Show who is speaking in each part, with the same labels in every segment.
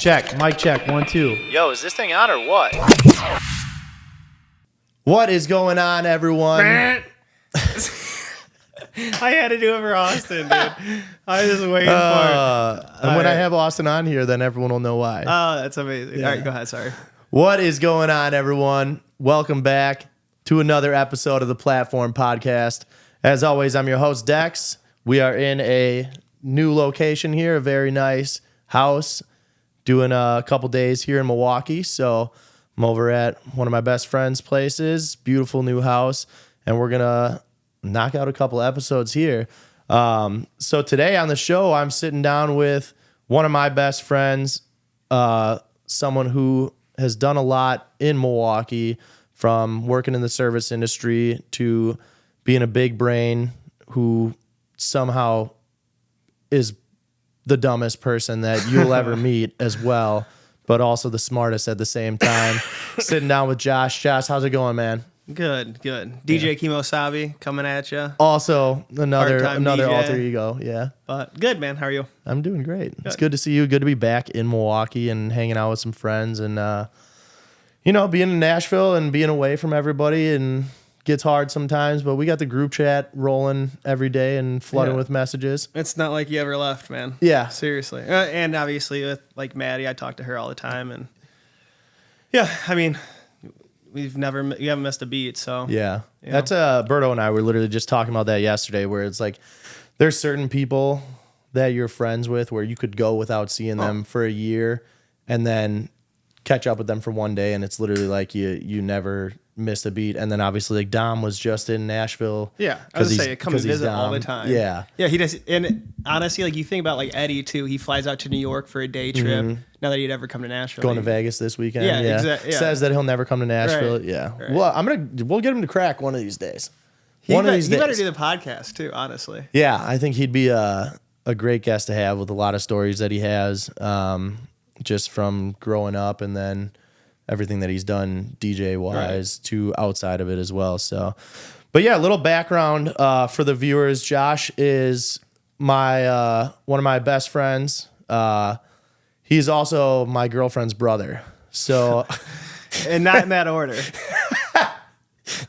Speaker 1: Check. Mic check. 1, 2.
Speaker 2: Yo, is this thing on or what?
Speaker 1: What is going on, everyone?
Speaker 3: I had to do it for Austin, dude. I was just waiting for it.
Speaker 1: And when I have Austin on here, then everyone will know why.
Speaker 3: Oh, that's amazing.
Speaker 1: Yeah.
Speaker 3: All right, go ahead. Sorry.
Speaker 1: What is going on, everyone? Welcome back to another episode of the Platform Podcast. As always, I'm your host, Dex. We are in a new location here, a very nice house, doing a couple days here in Milwaukee. So I'm over at one of my best friend's places, beautiful new house, and we're going to knock out a couple episodes here. So today on the show, I'm sitting down with one of my best friends, someone who has done a lot in Milwaukee, from working in the service industry to being a big brain who somehow is the dumbest person that you'll ever meet as well, but also the smartest at the same time. Sitting down with Josh. Josh, how's it going, man?
Speaker 3: Good. DJ Kimosabi coming at you.
Speaker 1: Also, another
Speaker 3: DJ.
Speaker 1: alter ego. Yeah.
Speaker 3: But good, man. How are you?
Speaker 1: I'm doing great. It's good to see you. Good to be back in Milwaukee and hanging out with some friends and, being in Nashville and being away from everybody and gets hard sometimes, but we got the group chat rolling every day and flooding with messages.
Speaker 3: It's not like you ever left, man.
Speaker 1: Yeah.
Speaker 3: Seriously. And obviously with like Mattie, I talk to her all the time. And yeah, I mean, you haven't missed a beat. So
Speaker 1: Yeah.
Speaker 3: You know.
Speaker 1: That's Berto and I were literally just talking about that yesterday, where it's like there's certain people that you're friends with where you could go without seeing them for a year and then catch up with them for one day, and it's literally like you never missed a beat. And then obviously like Dom was just in Nashville.
Speaker 3: Yeah, I was gonna say, come and visit all the time.
Speaker 1: Yeah.
Speaker 3: Yeah, he does. And honestly, like you think about like Eddie too, he flies out to New York for a day trip. Now that he'd ever come to Nashville.
Speaker 1: Going to Vegas this weekend.
Speaker 3: Yeah,
Speaker 1: Yeah.
Speaker 3: exactly. Yeah.
Speaker 1: Says that he'll never come to Nashville.
Speaker 3: Right.
Speaker 1: Yeah.
Speaker 3: Right.
Speaker 1: Well, we'll get him to crack one of these days.
Speaker 3: He better do the podcast too, honestly.
Speaker 1: Yeah, I think he'd be a great guest to have with a lot of stories that he has, just from growing up and then everything that he's done DJ wise to outside of it as well. So, but yeah, a little background for the viewers. Josh is my one of my best friends. He's also my girlfriend's brother. So,
Speaker 3: And not in that order.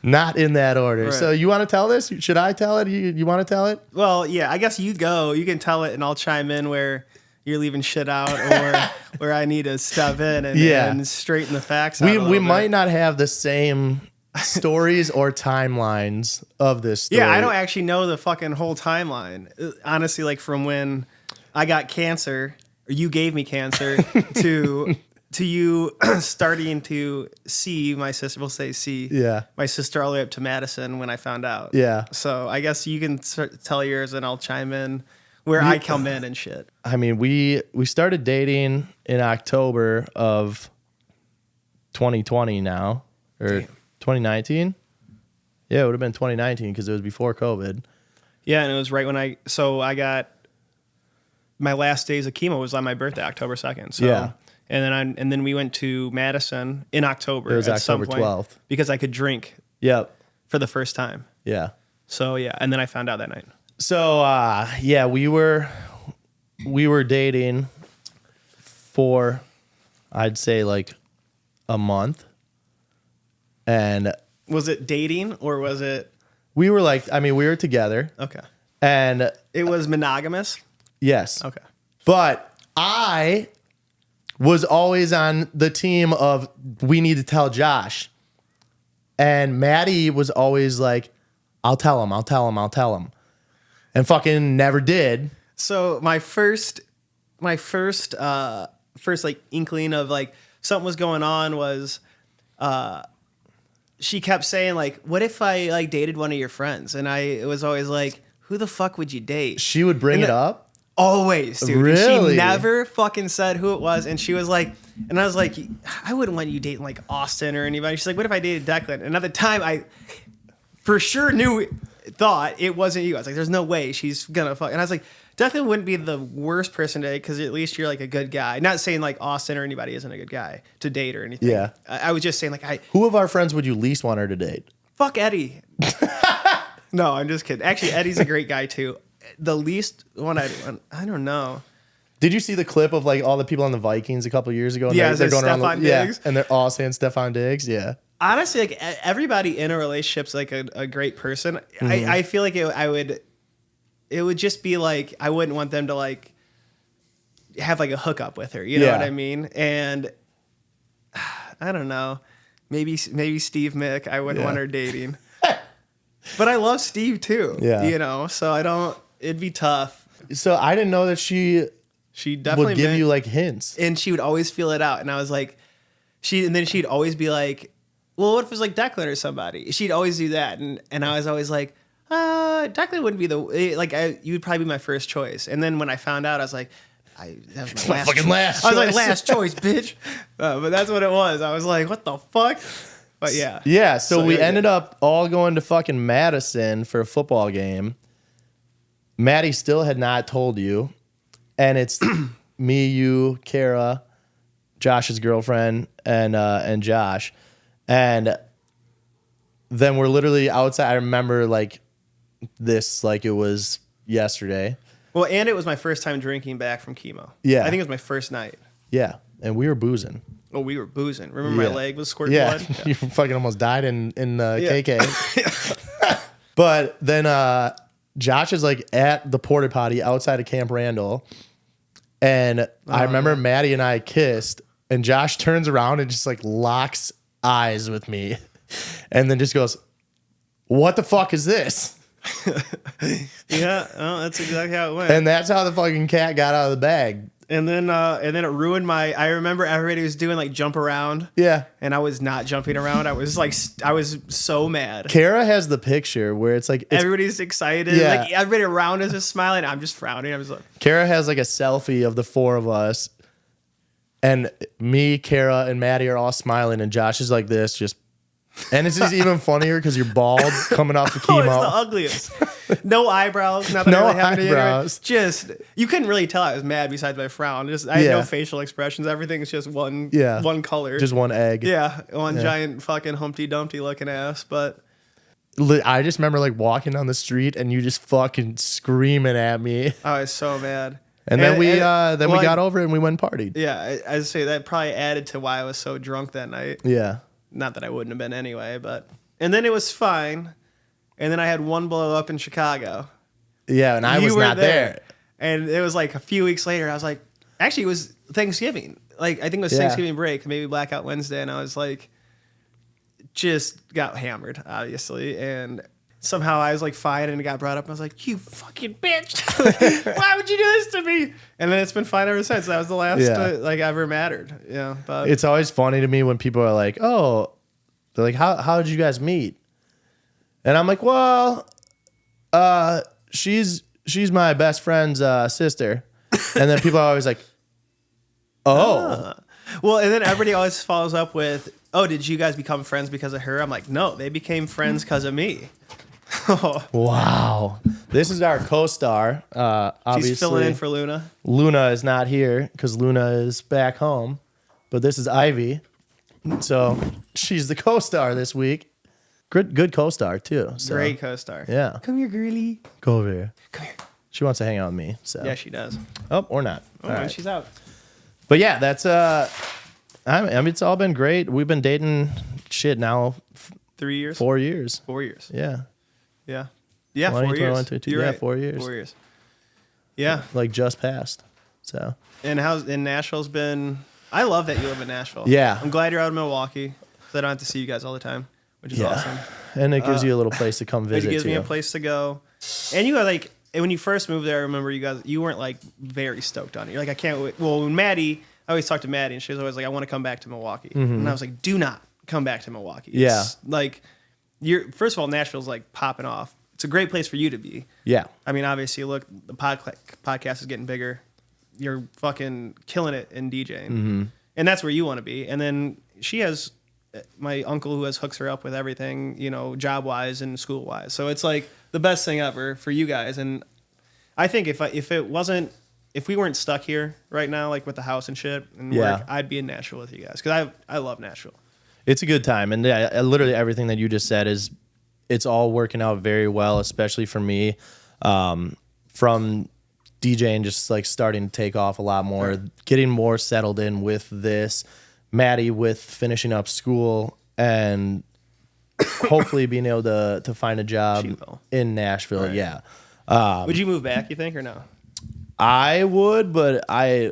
Speaker 1: not in that order.
Speaker 3: Right.
Speaker 1: So you want to tell this? Should I tell it? You want to tell it?
Speaker 3: Well, yeah, I guess you go. You can tell it and I'll chime in where you're leaving shit out or where I need to step in and straighten the facts out.
Speaker 1: We might not have the same stories or timelines of this story.
Speaker 3: Yeah, I don't actually know the fucking whole timeline. Honestly, like from when I got cancer, or you gave me cancer, to you starting to see my sister, we'll say see, my sister all the way up to Madison when I found out.
Speaker 1: Yeah.
Speaker 3: So I guess you can tell yours and I'll chime in where I come in and shit.
Speaker 1: I mean, we started dating in October of 2020 now, or 2019. Yeah, it would have been 2019 because it was before COVID.
Speaker 3: Yeah, and it was right when I got my last days of chemo was on my birthday, October 2nd. So
Speaker 1: Yeah.
Speaker 3: and then we went to Madison in October.
Speaker 1: It was
Speaker 3: at
Speaker 1: October
Speaker 3: some point
Speaker 1: 12th.
Speaker 3: because I could drink
Speaker 1: Yep.
Speaker 3: for the first time.
Speaker 1: Yeah.
Speaker 3: So yeah, and then I found out that night.
Speaker 1: So we were dating for, I'd say, like a month, and
Speaker 3: Was it dating or was it
Speaker 1: we were like, we were together,
Speaker 3: okay?
Speaker 1: and
Speaker 3: It was monogamous.
Speaker 1: yes,
Speaker 3: Okay.
Speaker 1: but I was always on the team of we need to tell Josh, and Mattie was always like, I'll tell him, and fucking never did.
Speaker 3: So my first like inkling of like something was going on was she kept saying like, what if I like dated one of your friends? And it was always like, who the fuck would you date?
Speaker 1: She would bring it up.
Speaker 3: Always, dude.
Speaker 1: Really?
Speaker 3: And she never fucking said who it was. And she was like, and I was like, I wouldn't want you dating like Austin or anybody. She's like, what if I dated Declan? And at the time I for sure thought it wasn't you. I was like, there's no way she's gonna fuck. And I was like, Declan wouldn't be the worst person to date because at least you're like a good guy. Not saying like Austin or anybody isn't a good guy to date or anything.
Speaker 1: Yeah.
Speaker 3: I was just saying like
Speaker 1: Who of our friends would you least want her to date?
Speaker 3: fuck Eddie. No, I'm just kidding. Actually, Eddie's a great guy too. The least one I don't know.
Speaker 1: Did you see the clip of like all the people on the Vikings a couple years ago? And
Speaker 3: Yeah,
Speaker 1: they're going around
Speaker 3: Stephon Diggs.
Speaker 1: and they're all saying Stephon Diggs. Yeah.
Speaker 3: Honestly, like everybody in a relationship's like a great person. I feel like it would just be like I wouldn't want them to like have like a hookup with her. You know what I mean? And I don't know. Maybe Steve Mick. I wouldn't want her dating. But I love Steve too.
Speaker 1: Yeah.
Speaker 3: You know, so I don't. It'd be tough.
Speaker 1: So I didn't know that she
Speaker 3: definitely
Speaker 1: would give you like hints,
Speaker 3: and she would always feel it out. And I was like, then she'd always be like, well, what if it was like Declan or somebody? She'd always do that, and I was always like, Declan wouldn't be you would probably be my first choice. And then when I found out, I was like, that was my last choice. I was like, last choice, bitch. But that's what it was. I was like, what the fuck? But yeah.
Speaker 1: Yeah. So we ended up all going to fucking Madison for a football game. Mattie still had not told you, and it's me, you, Kara, Josh's girlfriend, and Josh, and then we're literally outside. I remember like this, like it was yesterday.
Speaker 3: Well, and it was my first time drinking back from chemo.
Speaker 1: Yeah,
Speaker 3: I think it was my first night.
Speaker 1: Yeah, and we were boozing.
Speaker 3: Oh, we were boozing. Remember my leg was squirting blood?
Speaker 1: Yeah, you fucking almost died in KK. But then Josh is like at the porta potty outside of Camp Randall, and I remember Mattie and I kissed, and Josh turns around and just like locks eyes with me, and then just goes, "What the fuck is this?"
Speaker 3: Yeah, that's exactly how it went.
Speaker 1: And that's how the fucking cat got out of the bag.
Speaker 3: And then it ruined I remember everybody was doing like jump around.
Speaker 1: Yeah.
Speaker 3: And I was not jumping around. I was like, I was so mad.
Speaker 1: Kara has the picture where it's like
Speaker 3: everybody's excited.
Speaker 1: Yeah.
Speaker 3: Like everybody around us is smiling. I'm just frowning. I was like,
Speaker 1: Kara has like a selfie of the four of us, and me, Kara, and Mattie are all smiling, and Josh is like this, just. And it's just even funnier because you're bald coming off the chemo.
Speaker 3: Oh, it's the ugliest. No eyebrows. Nothing
Speaker 1: No
Speaker 3: really happening.
Speaker 1: eyebrows.
Speaker 3: Just you couldn't really tell I was mad besides my frown. Just I had no facial expressions. Everything is just one color.
Speaker 1: Just one egg.
Speaker 3: Yeah, one giant fucking Humpty Dumpty looking ass. But
Speaker 1: I just remember like walking down the street and you just fucking screaming at me.
Speaker 3: I was so mad.
Speaker 1: And then we got over it and we went and partied.
Speaker 3: Yeah, I'd say that probably added to why I was so drunk that night.
Speaker 1: Yeah.
Speaker 3: Not that I wouldn't have been anyway, but and then it was fine. And then I had one blow up in Chicago.
Speaker 1: Yeah, and I was not there.
Speaker 3: And it was like a few weeks later, I was like, actually, it was Thanksgiving. Like, I think it was Thanksgiving break, maybe Blackout Wednesday. And I was like, just got hammered, obviously. And somehow I was like fine and it got brought up. And I was like, you fucking bitch. Why would you do this to me? And then it's been fine ever since. That was the last like ever mattered. Yeah. But
Speaker 1: it's always funny to me when people are like, oh, they're like, how did you guys meet? And I'm like, well, she's my best friend's sister. And then people are always like, oh.
Speaker 3: Well, and then everybody always follows up with, oh, did you guys become friends because of her? I'm like, no, they became friends because of me.
Speaker 1: Wow. This is our co-star. Obviously,
Speaker 3: she's filling in for Luna.
Speaker 1: Luna is not here because Luna is back home. But this is Ivy. So she's the co-star this week. Good co-star, too. So.
Speaker 3: Great co-star.
Speaker 1: Yeah.
Speaker 3: Come here, girly.
Speaker 1: Go over here.
Speaker 3: Come here.
Speaker 1: She wants to hang out with me. So.
Speaker 3: Yeah, she does.
Speaker 1: Oh, or not.
Speaker 3: Oh, and she's out.
Speaker 1: But yeah, that's I mean, it's all been great. We've been dating now
Speaker 3: 3 years?
Speaker 1: 4 years.
Speaker 3: 4 years.
Speaker 1: Yeah.
Speaker 3: Yeah. Yeah, 4 years.
Speaker 1: You're right. 4 years.
Speaker 3: 4 years. Yeah.
Speaker 1: Like just passed. So.
Speaker 3: And Nashville's been. I love that you live in Nashville.
Speaker 1: Yeah.
Speaker 3: I'm glad you're out of Milwaukee because I don't have to see you guys all the time, which is awesome.
Speaker 1: And it gives you a little place to come visit.
Speaker 3: It gives me a place to go. And you are like, and when you first moved there, I remember you weren't like very stoked on it. You're like, I can't wait. Well, when I always talked to Mattie and she was always like, I want to come back to Milwaukee. Mm-hmm. And I was like, do not come back to Milwaukee.
Speaker 1: Yeah.
Speaker 3: It's like, first of all, Nashville's like popping off. It's a great place for you to be. Yeah. I mean, obviously, look, the podcast is getting bigger. You're fucking killing it in DJing. Mm-hmm. And that's where you want to be. And then she has my uncle who hooks her up with everything, job-wise and school-wise. So it's like the best thing ever for you guys. And I think if we weren't stuck here right now, like with the house and shit and work, I'd be in Nashville with you guys because I love Nashville. It's a good time. And literally everything that you just said it's all working out very well, especially for me. From
Speaker 1: DJing just like starting to take off a lot more, getting more settled in with this, Mattie with finishing up school, and hopefully being able to find a job in Nashville.
Speaker 3: Right.
Speaker 1: Yeah.
Speaker 3: Would you move back, you think, or no?
Speaker 1: I would, but I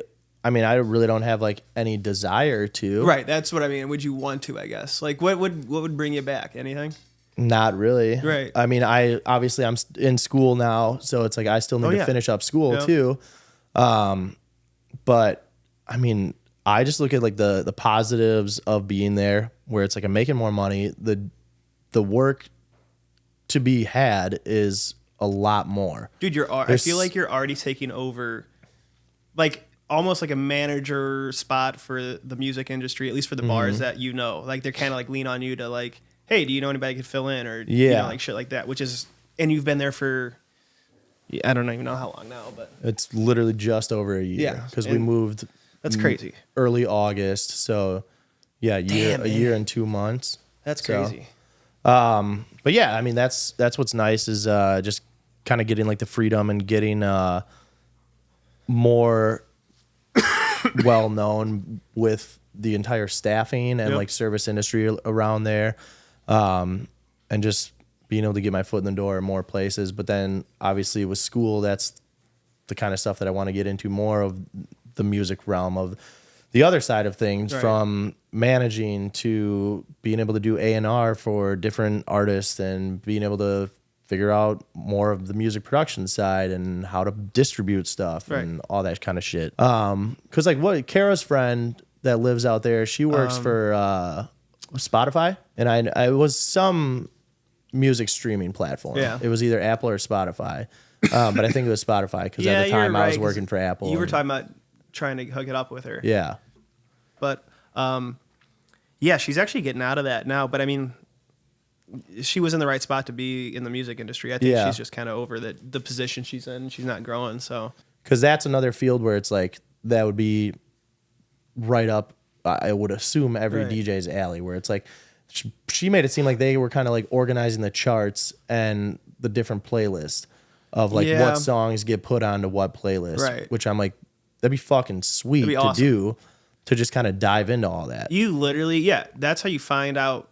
Speaker 1: mean, I really don't have like any desire to.
Speaker 3: Right, that's what I mean. Would you want to, I guess? Like, what would bring you back? Anything?
Speaker 1: Not really.
Speaker 3: Right.
Speaker 1: I mean, I'm in school now, so it's like I still need to finish up school too. But I mean, I just look at like the positives of being there, where it's like I'm making more money. The work to be had is a lot more.
Speaker 3: Dude, I feel like you're already taking over, like almost like a manager spot for the music industry, at least for the bars that you know. Like they're kind of like lean on you to like, hey, do you know anybody could fill in, or you know, like shit like that. Which is, and you've been there for, I don't even know how long now, but
Speaker 1: it's literally just over a year.
Speaker 3: Yeah,
Speaker 1: because we moved.
Speaker 3: That's crazy.
Speaker 1: Early August, so yeah, a year and 2 months.
Speaker 3: That's crazy.
Speaker 1: But yeah, I mean that's what's nice is just kind of getting like the freedom and getting more well known with the entire staffing and like service industry around there, and just being able to get my foot in the door in more places. But then obviously with school, that's the kind of stuff that I want to get into more of, the music realm of the other side of things, from managing to being able to do A&R for different artists and being able to figure out more of the music production side and how to distribute stuff and all that kind of shit. Cause like Kara's friend that lives out there, she works for Spotify, and I was some music streaming platform.
Speaker 3: Yeah.
Speaker 1: It was either Apple or Spotify. But I think it was Spotify because at the time I was working for Apple.
Speaker 3: You were talking about trying to hook it up with her.
Speaker 1: Yeah.
Speaker 3: But yeah, she's actually getting out of that now. But I mean, she was in the right spot to be in the music industry. I think she's just kind of over the position she's in. She's not growing. So,
Speaker 1: because that's another field where it's like that would be right up, I would assume, every DJ's alley, where it's like she made it seem like they were kind of like organizing the charts and the different playlists of like what songs get put onto what playlist, which I'm like, that'd be fucking sweet to do, to just kind of dive into all that.
Speaker 3: You literally, that's how you find out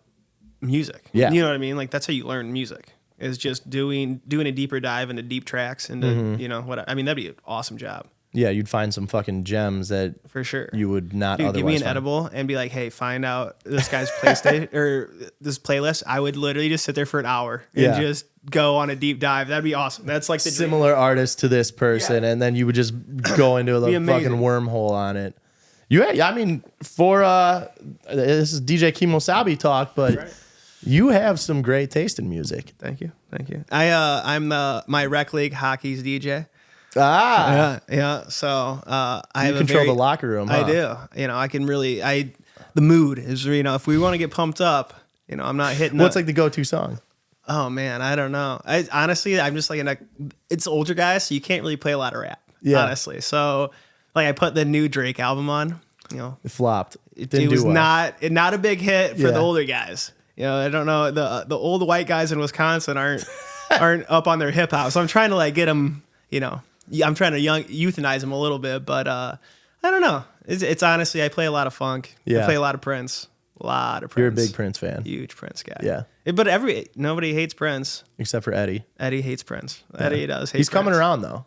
Speaker 3: music.
Speaker 1: Yeah.
Speaker 3: You know what I mean? Like that's how you learn music, is just doing a deeper dive into deep tracks into, you know, what I mean, that'd be an awesome job.
Speaker 1: Yeah, you'd find some fucking gems that
Speaker 3: for sure
Speaker 1: you would not otherwise
Speaker 3: give me an
Speaker 1: find.
Speaker 3: edible and be like, hey, find out this guy's PlayStation or this playlist. I would literally just sit there for an hour and just go on a deep dive. That'd be awesome. That's like the
Speaker 1: similar artist to this person, and then you would just go into a fucking wormhole on it. I mean, for this is DJ Kimosabi talk, but you have some great taste in music.
Speaker 3: Thank you. I'm my rec league hockey's DJ. Yeah. So I
Speaker 1: control the locker room. Huh?
Speaker 3: I do. You know, I can really. The mood is, you know, if we want to get pumped up, you know, I'm not hitting.
Speaker 1: What's like the go-to song?
Speaker 3: Oh man, I don't know. Honestly, I'm just like it's older guys, so you can't really play a lot of rap. Yeah. Honestly, so like I put the new Drake album on. You know,
Speaker 1: it flopped.
Speaker 3: It was not a big hit for the older guys. You know, I don't know, the old white guys in Wisconsin aren't up on their hip hop. So I'm trying to like get them. You know, I'm trying to euthanize them a little bit, but I don't know. It's honestly, I play a lot of funk. I play a lot of Prince. You're a big Prince fan.
Speaker 1: Huge Prince guy.
Speaker 3: Yeah. But nobody hates Prince.
Speaker 1: Except for Eddie.
Speaker 3: Eddie hates Prince. Eddie does hate
Speaker 1: He's
Speaker 3: Prince.
Speaker 1: coming around though.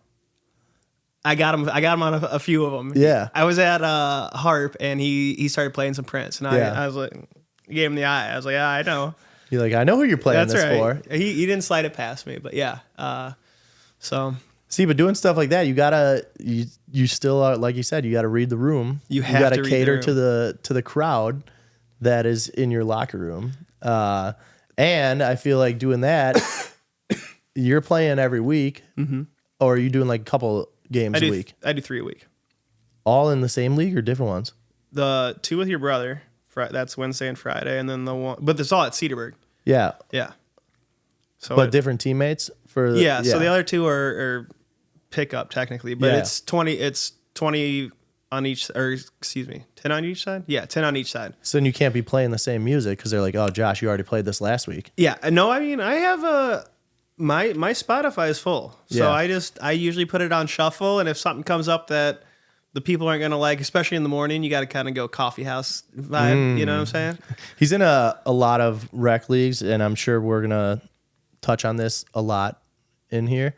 Speaker 3: I got him on a few of them.
Speaker 1: Yeah.
Speaker 3: I was at Harp and he started playing some Prince. And I was like, gave him the eye. I was like, yeah, I know.
Speaker 1: You're like, I know who you're playing
Speaker 3: That's
Speaker 1: this
Speaker 3: right.
Speaker 1: for.
Speaker 3: He didn't slide it past me, but yeah. So.
Speaker 1: See, but doing stuff like that, you still are, like you said, you gotta read the room.
Speaker 3: You gotta
Speaker 1: cater to the crowd that is in your locker room. And I feel like doing that, you're playing every week, or are you doing like a couple games a week?
Speaker 3: I do 3 a week.
Speaker 1: All in the same league or different ones?
Speaker 3: The 2 with your brother, that's Wednesday and Friday, and then the one, but it's all at Cedarburg.
Speaker 1: Yeah.
Speaker 3: Yeah. So,
Speaker 1: but different teammates for
Speaker 3: yeah. So the other 2 are pickup technically, but it's 20. It's 20 on each, or excuse me, 10 on each side. Yeah, 10 on each side.
Speaker 1: So then you can't be playing the same music because they're like, oh, Josh, you already played this last week.
Speaker 3: Yeah. No, I mean, I have My Spotify is full, so I usually put it on shuffle, and if something comes up that the people aren't gonna like, especially in the morning, you got to kind of go coffee house vibe. You know what I'm saying?
Speaker 1: He's in a lot of rec leagues, and I'm sure we're gonna touch on this a lot in here.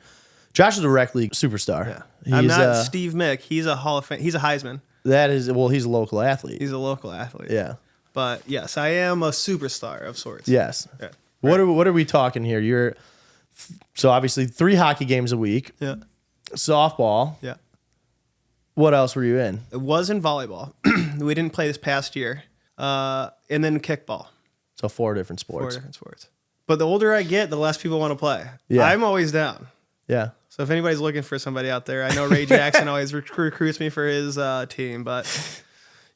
Speaker 1: Josh is a rec league superstar.
Speaker 3: Yeah. I'm not Steve Mick. He's a Hall of Fame. He's a Heisman.
Speaker 1: That is, well, he's a local athlete.
Speaker 3: He's a local athlete.
Speaker 1: Yeah.
Speaker 3: But yes, I am a superstar of sorts.
Speaker 1: Yes.
Speaker 3: Yeah.
Speaker 1: What are we talking here? So obviously 3 hockey games a week.
Speaker 3: Yeah.
Speaker 1: Softball.
Speaker 3: Yeah.
Speaker 1: What else were you in?
Speaker 3: It was in volleyball. We didn't play this past year. And then kickball.
Speaker 1: So 4 different sports.
Speaker 3: 4 different sports. But the older I get, the less people want to play.
Speaker 1: Yeah.
Speaker 3: I'm always down.
Speaker 1: Yeah.
Speaker 3: So if anybody's looking for somebody out there, I know Ray Jackson always recruits me for his team, but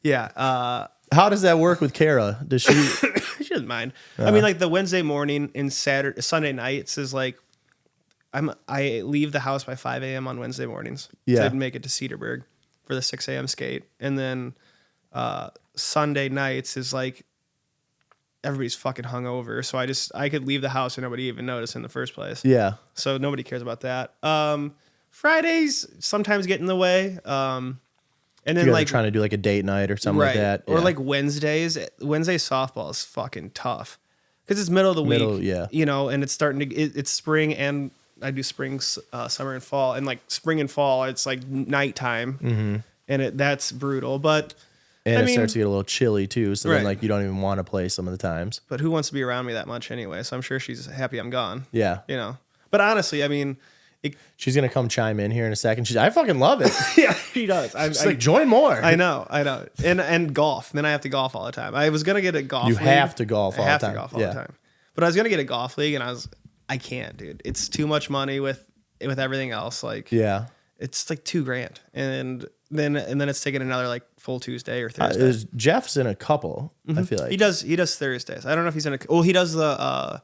Speaker 3: yeah.
Speaker 1: How does that work with Kara? Does she?
Speaker 3: She doesn't mind. I mean, like the Wednesday morning and Sunday nights is like, I leave the house by 5 a.m. on Wednesday mornings to make it to Cedarburg for the 6 a.m. skate, and then Sunday nights is like everybody's fucking hungover, so I could leave the house and nobody even notice in the first place.
Speaker 1: Yeah.
Speaker 3: So nobody cares about that. Fridays sometimes get in the way. And then like
Speaker 1: trying to do like a date night or something like that.
Speaker 3: Or like Wednesday softball is fucking tough because it's middle of the week.
Speaker 1: Yeah.
Speaker 3: You know, and it's starting to it's spring, and I do spring, summer, and fall. And like spring and fall, it's like nighttime, and that's brutal. But
Speaker 1: and it starts to get a little chilly too. So then like you don't even want to play some of the times.
Speaker 3: But who wants to be around me that much anyway? So I'm sure she's happy I'm gone.
Speaker 1: Yeah.
Speaker 3: You know. But honestly, I mean.
Speaker 1: She's gonna come chime in here in a second. I fucking love it.
Speaker 3: Yeah, she does.
Speaker 1: She's like, join more.
Speaker 3: I know. And golf. Then I have to golf all the time. I was gonna get a golf.
Speaker 1: You
Speaker 3: league.
Speaker 1: have to golf all the time.
Speaker 3: To golf all the time. But I was gonna get a golf league, and I can't, dude. It's too much money with everything else. Like,
Speaker 1: yeah,
Speaker 3: it's like $2,000, and then it's taking another like full Tuesday or Thursday.
Speaker 1: Jeff's in a couple. I feel like
Speaker 3: he does Thursdays. I don't know if he's in a. Well, he does the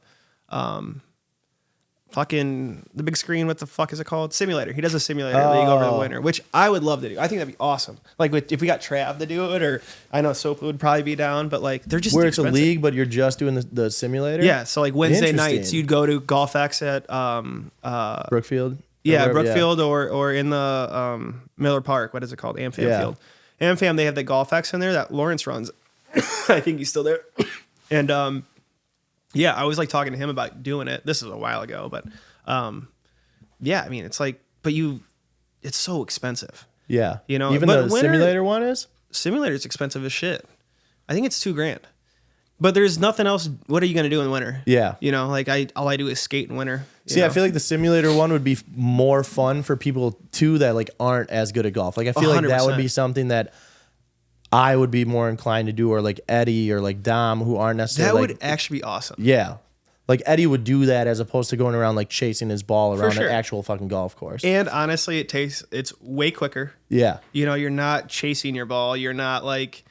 Speaker 3: fucking the big screen. What the fuck is it called? Simulator. He does a simulator league over the winter, which I would love to do. I think that'd be awesome. Like if we got Trav to do it, or I know Soap would probably be down, but like they're just
Speaker 1: where
Speaker 3: expensive.
Speaker 1: It's a league, but you're just doing the simulator.
Speaker 3: Yeah. So like Wednesday nights, you'd go to GolfX at
Speaker 1: Brookfield.
Speaker 3: Yeah, Brookfield or in the Miller Park. What is it called? AmFam Field. AmFam. They have the GolfX in there that Lawrence runs. I think he's still there. And yeah, I was like talking to him about doing it. This is a while ago, but yeah, I mean, it's like, but it's so expensive.
Speaker 1: Yeah,
Speaker 3: you know,
Speaker 1: even the simulator one is.
Speaker 3: Simulator's expensive as shit. I think it's $2,000. But there's nothing else. What are you gonna do in winter?
Speaker 1: Yeah,
Speaker 3: you know, like all I do is skate in winter.
Speaker 1: See, I feel like the simulator one would be more fun for people too that like aren't as good at golf. Like I feel 100%. Like that would be something that I would be more inclined to do, or like Eddie or like Dom, who aren't necessarily.
Speaker 3: That would actually be awesome.
Speaker 1: Yeah. Like Eddie would do that as opposed to going around like chasing his ball around an actual fucking golf course.
Speaker 3: And honestly, it's way quicker.
Speaker 1: Yeah.
Speaker 3: You know, you're not chasing your ball. You're not like,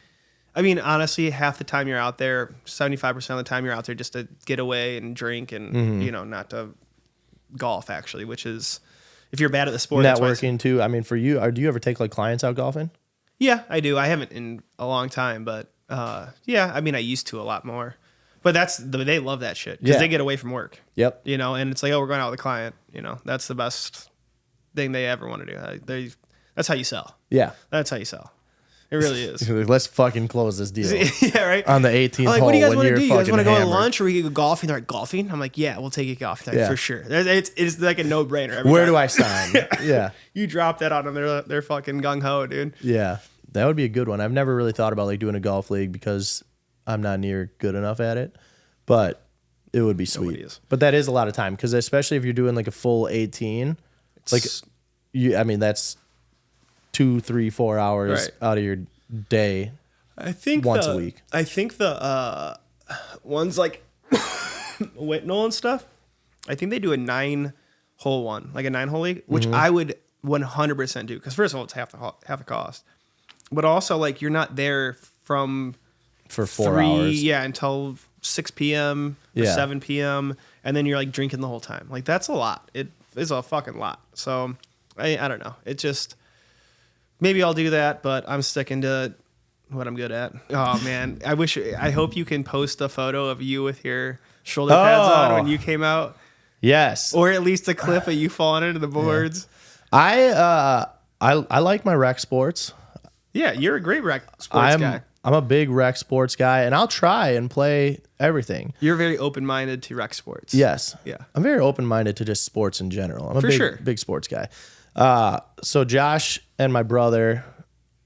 Speaker 3: I mean, honestly, half the time you're out there, 75% of the time you're out there just to get away and drink and, you know, not to golf actually, which is, if you're bad at the sport.
Speaker 1: Networking too. I mean, for you, do you ever take like clients out golfing?
Speaker 3: Yeah, I do. I haven't in a long time, but yeah, I mean, I used to a lot more. But they love that shit because they get away from work. Yep. You know, and it's like, oh, we're going out with a client. You know, that's the best thing they ever want to do. That's how you sell. Yeah. That's how you sell. It really is.
Speaker 1: Let's fucking close this deal.
Speaker 3: Yeah, right.
Speaker 1: On the 18th hole.
Speaker 3: Like, what do you guys want to do? You guys want to go to
Speaker 1: hammered.
Speaker 3: lunch or we could go golfing? They're like, golfing? I'm like, yeah, we'll take you golfing for sure. It's like a no-brainer.
Speaker 1: Where do I sign? Yeah.
Speaker 3: You drop that on them. They're fucking gung-ho, dude.
Speaker 1: Yeah. That would be a good one. I've never really thought about like doing a golf league because I'm not near good enough at it, but it would be sweet. But that is a lot of time because especially if you're doing like a full 18, like I mean, that's 2, 3, 4 hours out of your day.
Speaker 3: I think
Speaker 1: once a week.
Speaker 3: I think the ones like Whitnall and stuff, I think they do a 9-hole one, like a 9-hole league, which I would 100% do because first of all, it's half the cost. But also, like, you're not there for 4 hours. Yeah, until 6 p.m. or 7 p.m. And then you're, like, drinking the whole time. Like, that's a lot. It is a fucking lot. So, I don't know. It just, maybe I'll do that, but I'm sticking to what I'm good at. Oh, man. I hope you can post a photo of you with your shoulder pads on when you came out.
Speaker 1: Yes.
Speaker 3: Or at least a clip of you falling into the boards.
Speaker 1: I like my rec sports.
Speaker 3: Yeah, you're a great rec sports guy.
Speaker 1: I'm a big rec sports guy, and I'll try and play everything.
Speaker 3: You're very open-minded to rec sports.
Speaker 1: Yes.
Speaker 3: Yeah.
Speaker 1: I'm very open-minded to just sports in general. I'm a big sports guy. So Josh and my brother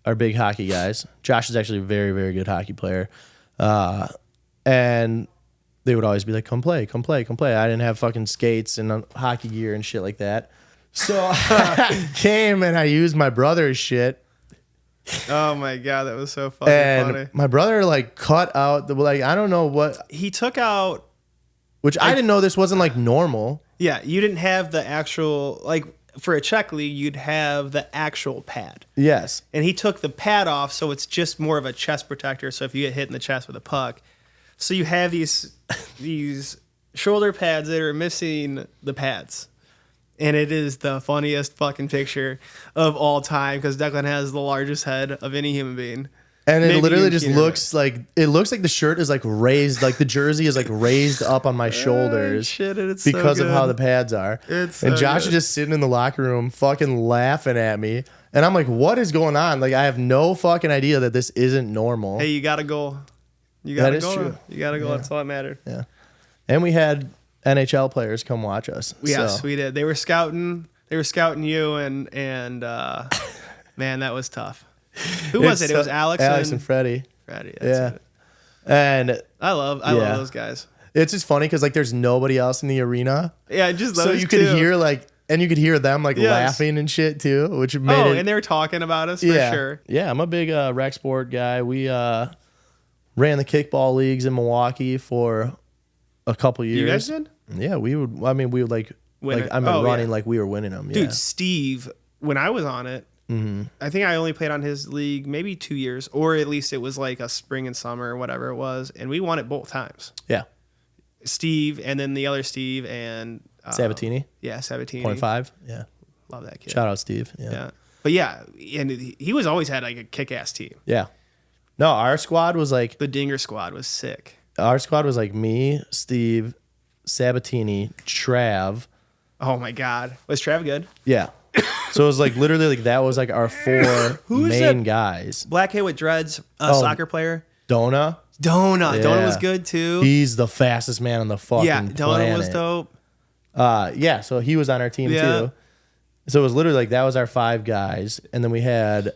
Speaker 1: are big hockey guys. Josh is actually a very, very good hockey player. And they would always be like, come play, come play, come play. I didn't have fucking skates and hockey gear and shit like that. So I came and I used my brother's shit.
Speaker 3: Oh my God, that was so funny.
Speaker 1: My brother like cut out I don't know what
Speaker 3: he took out,
Speaker 1: which I didn't know this wasn't like normal.
Speaker 3: Yeah, you didn't have the actual, like for a Czech league, you'd have the actual pad.
Speaker 1: Yes.
Speaker 3: And he took the pad off, so it's just more of a chest protector. So if you get hit in the chest with a puck, so you have these shoulder pads that are missing the pads. And it is the funniest fucking picture of all time because Declan has the largest head of any human being.
Speaker 1: And it literally just looks like the shirt is like raised, like the jersey is like raised up on my shoulders because of how the pads are. And Josh is just sitting in the locker room fucking laughing at me. And I'm like, what is going on? Like, I have no fucking idea that this isn't normal.
Speaker 3: Hey, you got to go. You got to go.
Speaker 1: True.
Speaker 3: You got to go. Yeah. That's all that mattered.
Speaker 1: Yeah. And we had NHL players come watch us.
Speaker 3: Yes, we did. They were scouting you and man, that was tough. Who was it? It was Alex
Speaker 1: and Freddie.
Speaker 3: Freddie, that's it.
Speaker 1: And
Speaker 3: I love those guys.
Speaker 1: It's just funny because like there's nobody else in the arena.
Speaker 3: Yeah, just those
Speaker 1: so you could hear and you could hear them like laughing and shit too, which made
Speaker 3: and they were talking about us for sure.
Speaker 1: Yeah, I'm a big rec sport guy. We ran the kickball leagues in Milwaukee for a couple years.
Speaker 3: You guys did?
Speaker 1: Yeah, we would. I mean, we would like running like we were winning them.
Speaker 3: Dude, Steve, when I was on it, I think I only played on his league maybe 2 years, or at least it was like a spring and summer or whatever it was, and we won it both times.
Speaker 1: Yeah.
Speaker 3: Steve and then the other Steve and
Speaker 1: Sabatini.
Speaker 3: Yeah, Sabatini.
Speaker 1: 0.5. Yeah.
Speaker 3: Love that kid.
Speaker 1: Shout out Steve. Yeah.
Speaker 3: But yeah, and he was always had like a kick-ass team.
Speaker 1: Yeah. No, our squad was like
Speaker 3: the Dinger squad was sick.
Speaker 1: Our squad was like me, Steve, Sabatini, Trav.
Speaker 3: Oh my God. Was Trav good?
Speaker 1: Yeah. So it was like literally like that was like our four main guys.
Speaker 3: Black hair with dreads, soccer player.
Speaker 1: Dona.
Speaker 3: Dona was good too.
Speaker 1: He's the fastest man on the fucking planet.
Speaker 3: Dona was dope.
Speaker 1: Yeah, so he was on our team too. So it was literally like that was our 5 guys, and then we had,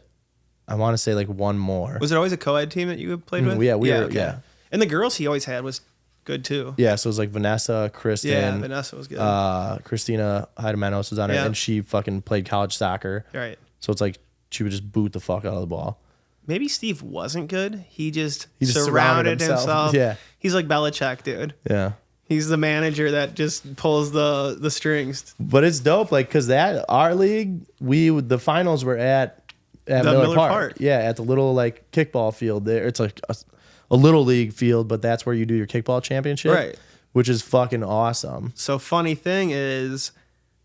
Speaker 1: I want to say like one more.
Speaker 3: Was it always a co-ed team that you played with?
Speaker 1: Yeah, we were.
Speaker 3: And the girls he always had was good too.
Speaker 1: Yeah, so it was like Vanessa, Kristen.
Speaker 3: Yeah, Vanessa was good.
Speaker 1: Christina Heidemenos was on it, and she fucking played college soccer.
Speaker 3: Right.
Speaker 1: So it's like she would just boot the fuck out of the ball.
Speaker 3: Maybe Steve wasn't good. He just surrounded himself.
Speaker 1: Yeah.
Speaker 3: He's like Belichick, dude.
Speaker 1: Yeah.
Speaker 3: He's the manager that just pulls the strings.
Speaker 1: But it's dope, like, because our league, the finals were at Miller Park. Yeah, at the little like kickball field there. It's like a little league field, but that's where you do your kickball championship,
Speaker 3: right? Which
Speaker 1: is fucking awesome.
Speaker 3: So funny thing is,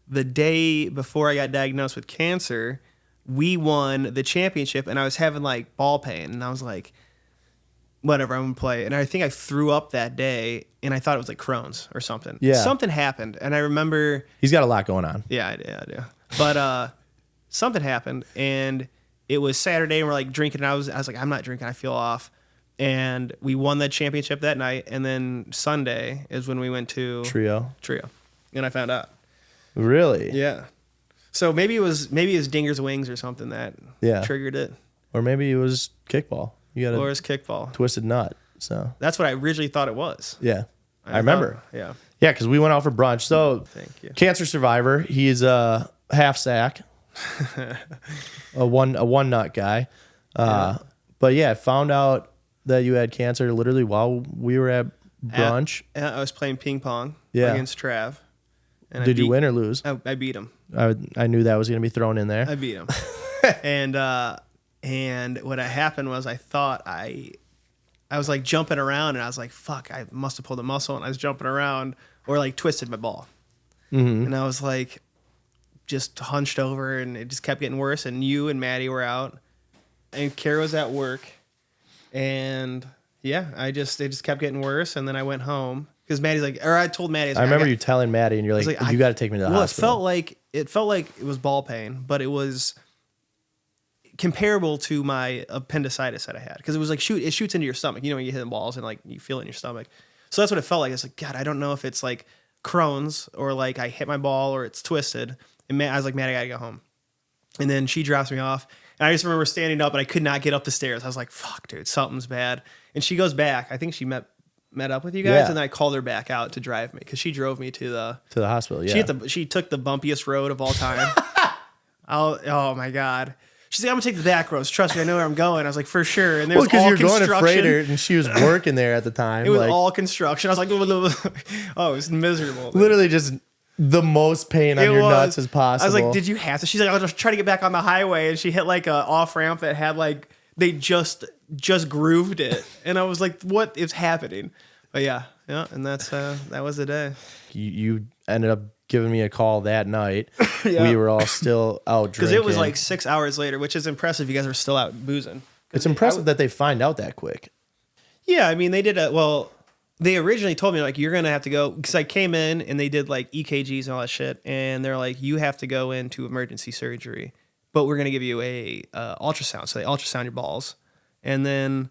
Speaker 3: the day before I got diagnosed with cancer, we won the championship, and I was having like ball pain, and I was like, whatever, I'm gonna play. And I think I threw up that day, and I thought it was like Crohn's or something.
Speaker 1: Yeah,
Speaker 3: something happened, and I remember
Speaker 1: he's got a lot going on.
Speaker 3: Yeah, I do. But something happened, and it was Saturday, and we're like drinking. And I was like, I'm not drinking. I feel off. And we won that championship that night, and then Sunday is when we went to
Speaker 1: Trio,
Speaker 3: and I found out.
Speaker 1: Really?
Speaker 3: Yeah. So maybe it was Dinger's Wings or something that triggered it,
Speaker 1: or maybe it was kickball. You got
Speaker 3: or it's kickball,
Speaker 1: twisted nut. So
Speaker 3: that's what I originally thought it was.
Speaker 1: Yeah, I remember.
Speaker 3: Yeah,
Speaker 1: because we went out for brunch. So
Speaker 3: thank you.
Speaker 1: Cancer survivor. He's a half sack, a one nut guy. But yeah, I found out that you had cancer literally while we were at brunch.
Speaker 3: I was playing ping pong against Trav.
Speaker 1: And Did you win or lose?
Speaker 3: I beat him.
Speaker 1: I knew that was going to be thrown in there.
Speaker 3: I beat him. And what happened was I thought I was like jumping around, and I was like, fuck, I must have pulled a muscle, and I was jumping around or like twisted my ball. Mm-hmm. And I was like just hunched over, and it just kept getting worse. And you and Mattie were out, and Kara was at work. And yeah, it just kept getting worse. And then I went home Because Maddie's like, or I told Maddie.
Speaker 1: I remember you telling Mattie, and you're like, you got to take me to the hospital.
Speaker 3: It felt like it was ball pain, but it was comparable to my appendicitis that I had. Because it was like, it shoots into your stomach. You know, when you hit the balls and like you feel it in your stomach. So that's what it felt like. It's like, God, I don't know if it's like Crohn's or like I hit my ball or it's twisted. And I was like, Maddie, I got to go home. And then she drops me off. And I just remember standing up and I could not get up the stairs. I was like, fuck, dude, something's bad. And she goes back. I think she met up with you guys, and then I called her back out to drive me because she drove me to the
Speaker 1: hospital. Yeah,
Speaker 3: she took the bumpiest road of all time. Oh my God. She's like, I'm gonna take the back roads. Trust me, I know where I'm going. I was like, for sure. And there was all construction. Because you're going to Freighter,
Speaker 1: and she was working there at the time.
Speaker 3: It was all construction. I was like, oh, it was miserable.
Speaker 1: Literally just the most pain on your nuts as possible.
Speaker 3: I was like, did you have to? She's like, I'll just try to get back on the highway, and she hit like a off ramp that had like they just grooved it, and I was like, what is happening? But yeah, and that was the day. You
Speaker 1: ended up giving me a call that night. We were all still out drinking.
Speaker 3: Because it was like 6 hours later, which is impressive. You guys were still out boozing.
Speaker 1: It's impressive that they find out that quick.
Speaker 3: Yeah, I mean, they did they originally told me like, you're going to have to go, because I came in and they did like EKGs and all that shit. And they're like, you have to go into emergency surgery, but we're going to give you a ultrasound. So they ultrasound your balls. And then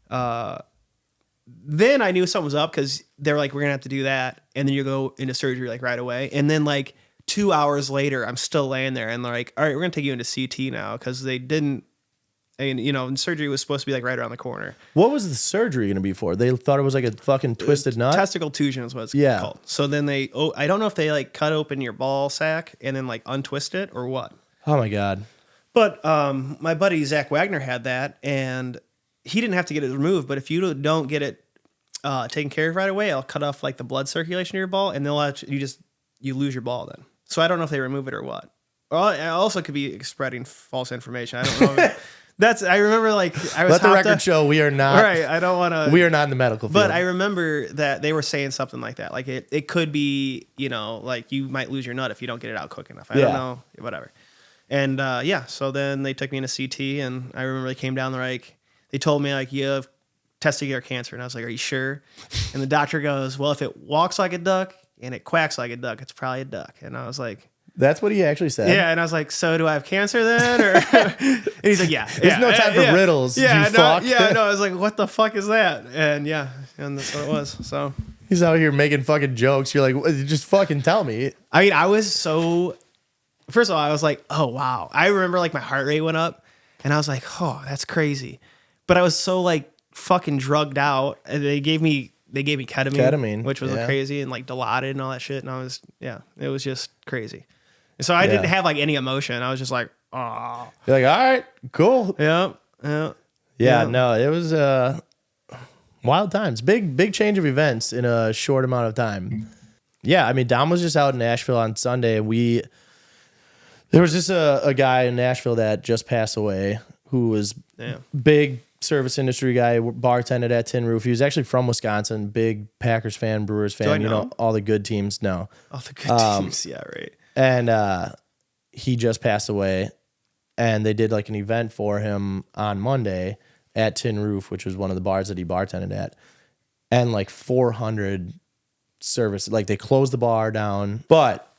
Speaker 3: I knew something was up because they're like, we're going to have to do that. And then you go into surgery like right away. And then like 2 hours later, I'm still laying there and they're like, all right, we're going to take you into CT now because they didn't. And surgery was supposed to be like right around the corner.
Speaker 1: What was the surgery going to be for? They thought it was like a fucking twisted nut?
Speaker 3: Testicle tusion is what it's called. So then I don't know if they like cut open your ball sack and then like untwist it or what.
Speaker 1: Oh my God.
Speaker 3: But my buddy Zach Wagner had that and he didn't have to get it removed. But if you don't get it taken care of right away, I'll cut off like the blood circulation in your ball and they'll let you lose your ball then. So I don't know if they remove it or what. Well, I also could be spreading false information. I don't know. I remember like I was.
Speaker 1: Let the record show we are not.
Speaker 3: Right, I don't want to.
Speaker 1: We are not in the medical field.
Speaker 3: But I remember that they were saying something like that. Like it could be, like you might lose your nut if you don't get it out quick enough. I don't know, whatever. And so then they took me into CT, and I remember they came down. They're like, they told me like you have testicular cancer, and I was like, are you sure? And the doctor goes, well, if it walks like a duck and it quacks like a duck, it's probably a duck. And I was like.
Speaker 1: That's what he actually said.
Speaker 3: Yeah, and I was like, so do I have cancer then? Or and he's like, yeah.
Speaker 1: There's no time for riddles. Yeah, you fuck.
Speaker 3: Yeah, no, I was like, what the fuck is that? And and that's what it was. So
Speaker 1: he's out here making fucking jokes. You're like, just fucking tell me.
Speaker 3: I mean, I was so. First of all, I was like, oh wow. I remember like my heart rate went up, and I was like, oh, that's crazy. But I was so like fucking drugged out. And they gave me ketamine, which was crazy, and like Dilaudid and all that shit. And I was it was just crazy. So I didn't have like any emotion. I was just like, oh.
Speaker 1: You're like, all right, cool.
Speaker 3: Yeah.
Speaker 1: No, it was wild times. Big change of events in a short amount of time. Yeah, I mean, Dom was just out in Nashville on Sunday. There was just a guy in Nashville that just passed away who was big service industry guy, bartended at Tin Roof. He was actually from Wisconsin, big Packers fan, Brewers fan. All the good teams. No.
Speaker 3: All the good teams, yeah, right.
Speaker 1: And he just passed away, and they did like an event for him on Monday at Tin Roof, which was one of the bars that he bartended at, and like 400 service, like they closed the bar down. But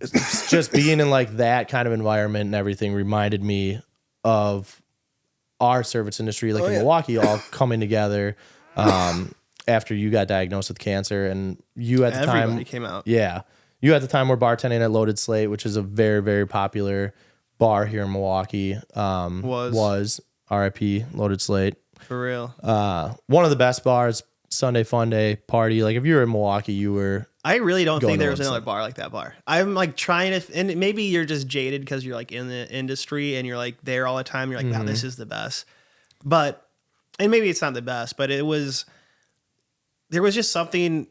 Speaker 1: it's just being in like that kind of environment and everything reminded me of our service industry, like in Milwaukee, all coming together after you got diagnosed with cancer, and you at the time
Speaker 3: everybody came out.
Speaker 1: Yeah. You at the time were bartending at Loaded Slate, which is a very, very popular bar here in Milwaukee. Was RIP Loaded Slate.
Speaker 3: For real.
Speaker 1: One of the best bars, Sunday fun day party. Like if you were in Milwaukee, you were.
Speaker 3: I really don't think there was another bar like that bar. I'm like trying to, and maybe you're just jaded because you're like in the industry and you're like there all the time. You're like, wow, this is the best. But, and maybe it's not the best, but there was just something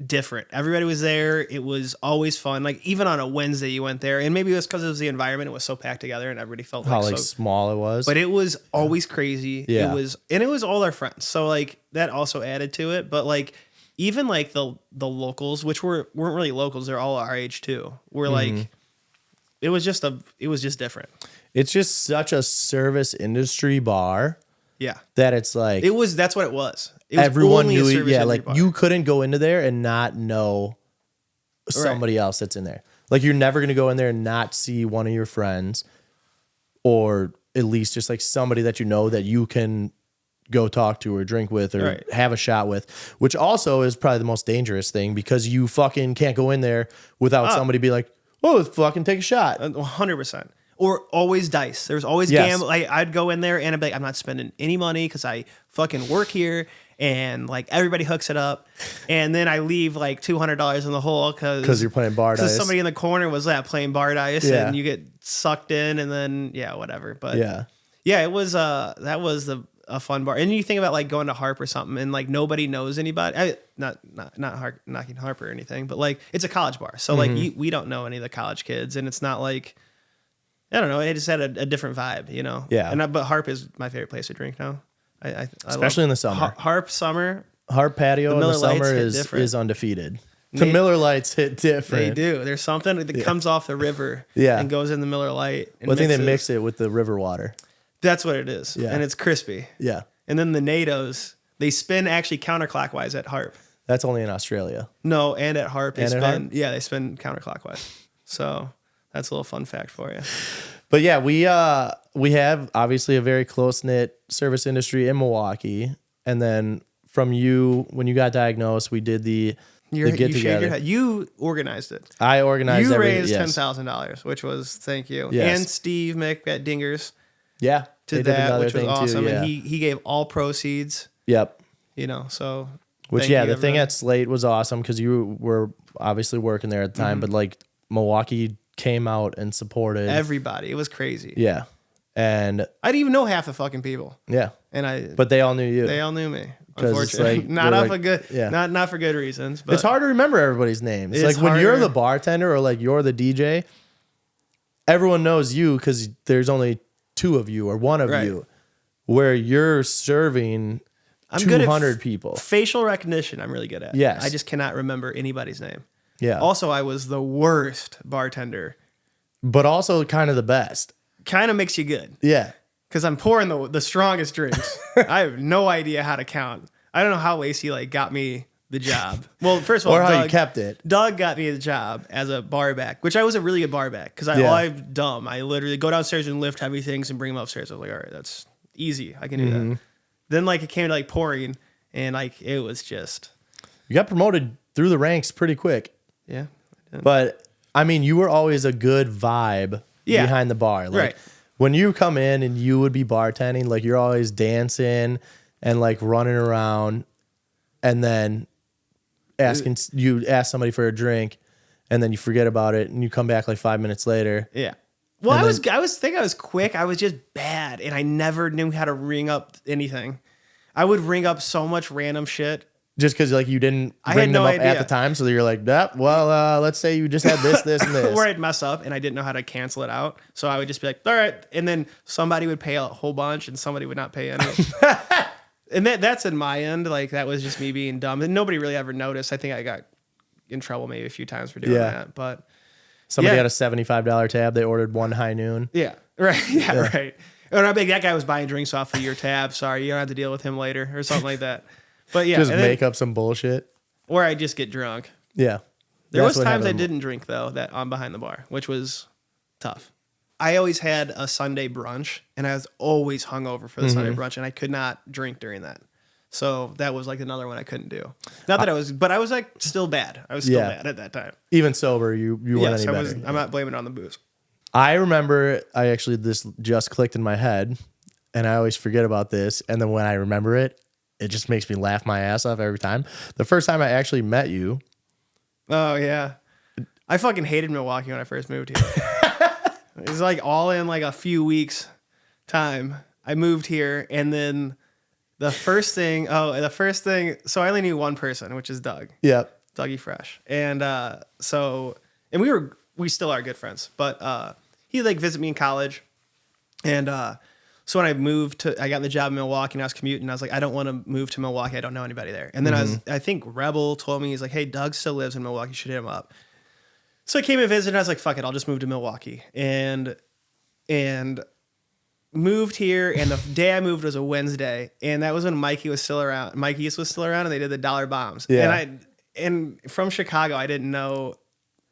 Speaker 3: different. Everybody was there. It was always fun. Like even on a Wednesday you went there, and maybe it was because it was the environment. It was so packed together and everybody felt
Speaker 1: how like small it was.
Speaker 3: But it was always crazy.
Speaker 1: Yeah.
Speaker 3: It was all our friends. So like that also added to it. But like even like the locals, which weren't really locals, they're all our age too. We're like it was just different.
Speaker 1: It's just such a service industry bar
Speaker 3: Yeah.
Speaker 1: that it's like
Speaker 3: That's what it was. It was
Speaker 1: everyone
Speaker 3: only a
Speaker 1: knew it.
Speaker 3: service
Speaker 1: Yeah,
Speaker 3: entry
Speaker 1: like
Speaker 3: bar.
Speaker 1: you couldn't go into there and not know somebody else that's in there. Like you're never gonna go in there and not see one of your friends, or at least just like somebody that you know that you can go talk to or drink with or have a shot with, which also is probably the most dangerous thing because you fucking can't go in there without somebody be like, oh, let's fucking take a shot.
Speaker 3: 100%. Or always dice. There's always gamble. I'd go in there and I'd be like, I'm not spending any money because I fucking work here, and like everybody hooks it up, and then I leave like $200 in the hole because
Speaker 1: you're playing bar dice.
Speaker 3: Because somebody in the corner was playing bar dice,
Speaker 1: Yeah.
Speaker 3: and you get sucked in, and then whatever. But
Speaker 1: yeah,
Speaker 3: it was that was a fun bar. And you think about like going to Harp or something, and like nobody knows anybody. Not knocking Harp or anything, but like it's a college bar, so like we don't know any of the college kids, and it's not like, I don't know. It just had a different vibe, you know.
Speaker 1: Yeah.
Speaker 3: But Harp is my favorite place to drink now. I
Speaker 1: especially in the summer.
Speaker 3: Harp summer.
Speaker 1: Harp patio in the
Speaker 3: Miller Lights
Speaker 1: summer
Speaker 3: hit
Speaker 1: is
Speaker 3: different.
Speaker 1: Undefeated. The Miller Lights hit different.
Speaker 3: They do. There's something that comes off the river, and goes in the Miller Light. And
Speaker 1: I think they mix it with the river water.
Speaker 3: That's what it is.
Speaker 1: Yeah.
Speaker 3: And it's crispy.
Speaker 1: Yeah.
Speaker 3: And then the NATOs, they spin actually counterclockwise at Harp.
Speaker 1: That's only in Australia.
Speaker 3: No, and at Harp they
Speaker 1: Harp?
Speaker 3: they spin counterclockwise. So that's a little fun fact for you.
Speaker 1: But yeah, we have obviously a very close-knit service industry in Milwaukee. And then from you, when you got diagnosed, we did the get together.
Speaker 3: You organized it.
Speaker 1: I organized
Speaker 3: You
Speaker 1: everything.
Speaker 3: raised
Speaker 1: Yes.
Speaker 3: $10,000, which was thank you.
Speaker 1: Yes.
Speaker 3: And Steve Mick at Dingers
Speaker 1: Yeah.
Speaker 3: did
Speaker 1: they
Speaker 3: that,
Speaker 1: another
Speaker 3: which was
Speaker 1: thing
Speaker 3: awesome.
Speaker 1: too, yeah.
Speaker 3: And he gave all proceeds,
Speaker 1: Yep.
Speaker 3: you know, so
Speaker 1: Which,
Speaker 3: thank
Speaker 1: yeah,
Speaker 3: you,
Speaker 1: the thing
Speaker 3: everybody.
Speaker 1: at Slate was awesome because you were obviously working there at the time, but like Milwaukee came out and supported
Speaker 3: Everybody. It was crazy.
Speaker 1: Yeah. And
Speaker 3: I didn't even know half the fucking people.
Speaker 1: yeah.
Speaker 3: And
Speaker 1: But they all knew you.
Speaker 3: they all knew me.
Speaker 1: 'Cause it's
Speaker 3: Unfortunately.
Speaker 1: like,
Speaker 3: not
Speaker 1: they're
Speaker 3: off
Speaker 1: like-
Speaker 3: a good
Speaker 1: yeah.
Speaker 3: not for good reasons. But
Speaker 1: It's hard to remember everybody's names.
Speaker 3: It's
Speaker 1: Like when you're
Speaker 3: harder.
Speaker 1: the bartender or like you're the DJ, everyone knows you because there's only two of you or one of
Speaker 3: Right.
Speaker 1: you, where you're serving
Speaker 3: I'm good at
Speaker 1: 200 people.
Speaker 3: facial recognition I'm really good at.
Speaker 1: Yes.
Speaker 3: I just cannot remember anybody's name.
Speaker 1: Yeah.
Speaker 3: Also, I was the worst bartender.
Speaker 1: But also kind of the best.
Speaker 3: Kind of makes you good.
Speaker 1: Yeah.
Speaker 3: Because I'm pouring the strongest drinks. I have no idea how to count. I don't know how Lacey like got me the job. Well, first of all,
Speaker 1: Or how you
Speaker 3: Doug,
Speaker 1: kept it.
Speaker 3: Doug got me the job as a bar back, which I was a really good bar back because
Speaker 1: Yeah.
Speaker 3: I'm dumb. I literally go downstairs and lift heavy things and bring them upstairs. I was like, all right, that's easy. I can do that. Then like it came to like pouring, and like it was just
Speaker 1: You got promoted through the ranks pretty quick.
Speaker 3: yeah.
Speaker 1: But I mean, you were always a good vibe
Speaker 3: Yeah.
Speaker 1: behind the bar. Like
Speaker 3: Right.
Speaker 1: when you come in and you would be bartending, like you're always dancing and like running around, and then you ask somebody for a drink, and then you forget about it, and you come back like 5 minutes later.
Speaker 3: Yeah. Well,
Speaker 1: And
Speaker 3: I was quick. I was just bad, and I never knew how to ring up anything. I would ring up so much random shit.
Speaker 1: Just because like you didn't
Speaker 3: I
Speaker 1: bring
Speaker 3: had
Speaker 1: them
Speaker 3: no
Speaker 1: up at
Speaker 3: idea.
Speaker 1: the time, so you're like, well, let's say you just had this, this, and this.
Speaker 3: Or I'd mess up and I didn't know how to cancel it out. So I would just be like, all right. And then somebody would pay a whole bunch and somebody would not pay any. And that's in my end. Like that was just me being dumb. And nobody really ever noticed. I think I got in trouble maybe a few times for doing
Speaker 1: Yeah.
Speaker 3: that. But
Speaker 1: Somebody
Speaker 3: Yeah.
Speaker 1: had a $75 tab. They ordered one high noon.
Speaker 3: yeah. Right. Yeah, right. And I'd be like, that guy was buying drinks off of your tab. Sorry, you don't have to deal with him later or something like that. But yeah.
Speaker 1: Just
Speaker 3: and then-
Speaker 1: make up some bullshit.
Speaker 3: or I just get drunk.
Speaker 1: Yeah.
Speaker 3: There
Speaker 1: That's
Speaker 3: was
Speaker 1: what
Speaker 3: times I
Speaker 1: happened.
Speaker 3: didn't drink though, that on behind the bar, which was tough. I always had a Sunday brunch, and I was always hungover for the Sunday brunch, and I could not drink during that. So that was like another one I couldn't do. Not that I was, but I was like still bad. I was still
Speaker 1: Yeah.
Speaker 3: bad at that time.
Speaker 1: Even sober, you weren't
Speaker 3: Yes,
Speaker 1: any
Speaker 3: I
Speaker 1: better.
Speaker 3: was. I'm not blaming it on the booze.
Speaker 1: I remember this just clicked in my head, and I always forget about this. And then when I remember it, it just makes me laugh my ass off every time. The first time I actually met you,
Speaker 3: Oh yeah, I fucking hated Milwaukee when I first moved here. It was like all in like a few weeks time. I moved here, and then the first thing. So I only knew one person, which is Doug.
Speaker 1: yep,
Speaker 3: Dougie Fresh. And and we still are good friends, but he like visit me in college. And so when I got the job in Milwaukee and I was commuting, I was like, I don't want to move to Milwaukee. I don't know anybody there. And then I think Rebel told me, he's like, hey, Doug still lives in Milwaukee. You should hit him up. So I came and visited, and I was like, fuck it, I'll just move to Milwaukee. And moved here, and the day I moved was a Wednesday, and that was when Mikey was still around. Mike East was still around, and they did the dollar bombs.
Speaker 1: Yeah.
Speaker 3: And from Chicago, I didn't know,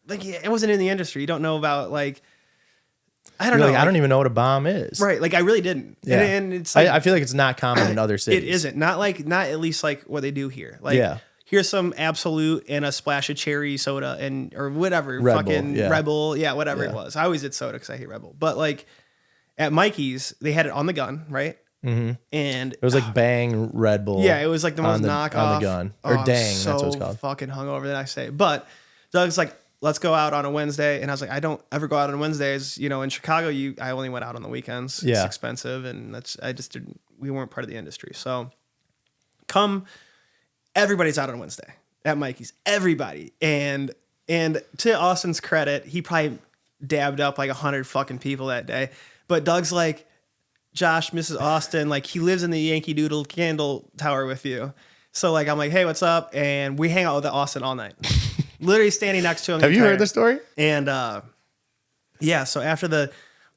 Speaker 3: like, it wasn't in the industry. You don't know about, like, I don't know.
Speaker 1: Like, I don't even know what a bomb is.
Speaker 3: Right. Like, I really didn't.
Speaker 1: Yeah.
Speaker 3: And it's like,
Speaker 1: I feel like it's not common in other cities.
Speaker 3: it isn't. Not at least like what they do here. Like,
Speaker 1: Yeah.
Speaker 3: here's some Absolute and a splash of cherry soda or whatever.
Speaker 1: Red
Speaker 3: fucking
Speaker 1: Bull, yeah.
Speaker 3: Red Bull. Yeah, whatever
Speaker 1: Yeah.
Speaker 3: it was. I always did soda because I hate Red Bull. But like at Mikey's, they had it on the gun, right?
Speaker 1: Mm-hmm.
Speaker 3: And
Speaker 1: it was like Bang Red Bull.
Speaker 3: yeah, it was like the most knockoff.
Speaker 1: On the gun. Or Dang,
Speaker 3: so
Speaker 1: that's what it's called.
Speaker 3: Fucking hungover the next day. But Doug's like, let's go out on a Wednesday. And I was like, I don't ever go out on Wednesdays. You know, in Chicago, I only went out on the weekends.
Speaker 1: Yeah.
Speaker 3: It's expensive. And we weren't part of the industry. So everybody's out on Wednesday at Mikey's. Everybody. And to Austin's credit, he probably dabbed up like 100 fucking people that day. But Doug's like, Josh, Mrs. Austin, like he lives in the Yankee Doodle Candle Tower with you. So like, I'm like, hey, what's up? And we hang out with Austin all night. Literally standing next to him.
Speaker 1: Have you heard the story?
Speaker 3: And yeah, so after the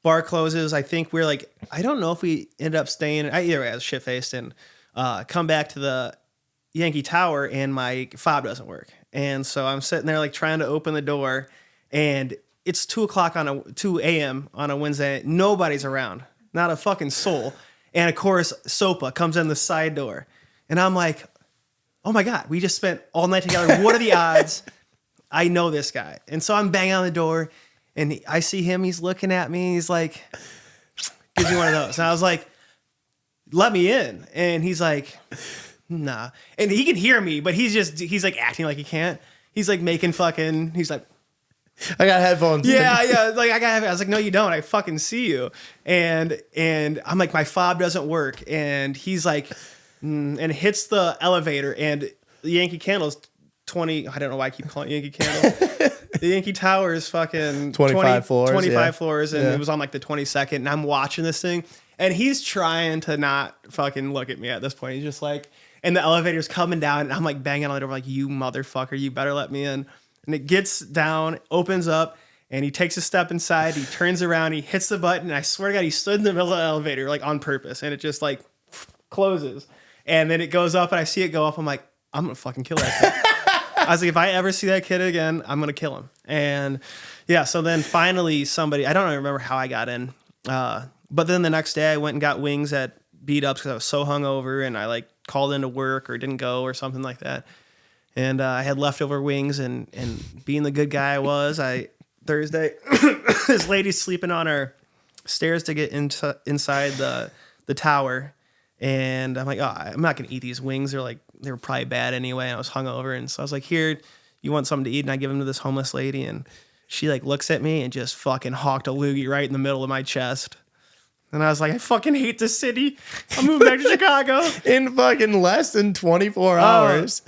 Speaker 3: bar closes, I think we're like, I don't know if we ended up staying. Either way, I was shit faced and come back to the Yankee Tower and my fob doesn't work. And so I'm sitting there like trying to open the door and it's 2 a.m. on a Wednesday. Nobody's around. Not a fucking soul. And of course, Sopa comes in the side door. And I'm like, oh my God, we just spent all night together. What are the odds? I know this guy. And so I'm banging on the door and I see him. He's looking at me. He's like, gives me one of those. And I was like, let me in. And he's like, nah. And he can hear me, but he's like acting like he can't. He's like he's like,
Speaker 1: I got headphones.
Speaker 3: yeah. Like I was like, no, you don't. I fucking see you. And I'm like, my fob doesn't work. And he's like, and hits the elevator and the Yankee Candle's 20. I don't know why I keep calling it Yankee Candle. The Yankee Tower is fucking
Speaker 1: 25 floors.
Speaker 3: 25 floors. And it was on like the 22nd. And I'm watching this thing and he's trying to not fucking look at me at this point. He's just like, and the elevator's coming down and I'm like banging on the door like, you motherfucker, you better let me in. And it gets down, opens up, and he takes a step inside. He turns around, he hits the button. And I swear to God, he stood in the middle of the elevator, like on purpose. And it just like closes. And then it goes up, and I see it go up. I'm like, I'm going to fucking kill that kid. I was like, if I ever see that kid again, I'm going to kill him. And yeah, so then finally somebody, I don't remember how I got in. But then the next day I went and got wings at Beat Ups because I was so hungover. And I like called into work or didn't go or something like that. And I had leftover wings, and being the good guy I was, Thursday, this lady's sleeping on our stairs to get inside the tower, and I'm like, oh, I'm not gonna eat these wings. They were probably bad anyway. And I was hungover, and so I was like, here, you want something to eat? And I give them to this homeless lady, and she like looks at me and just fucking hawked a loogie right in the middle of my chest. And I was like, I fucking hate this city. I'm moving back to Chicago.
Speaker 1: In fucking less than 24 hours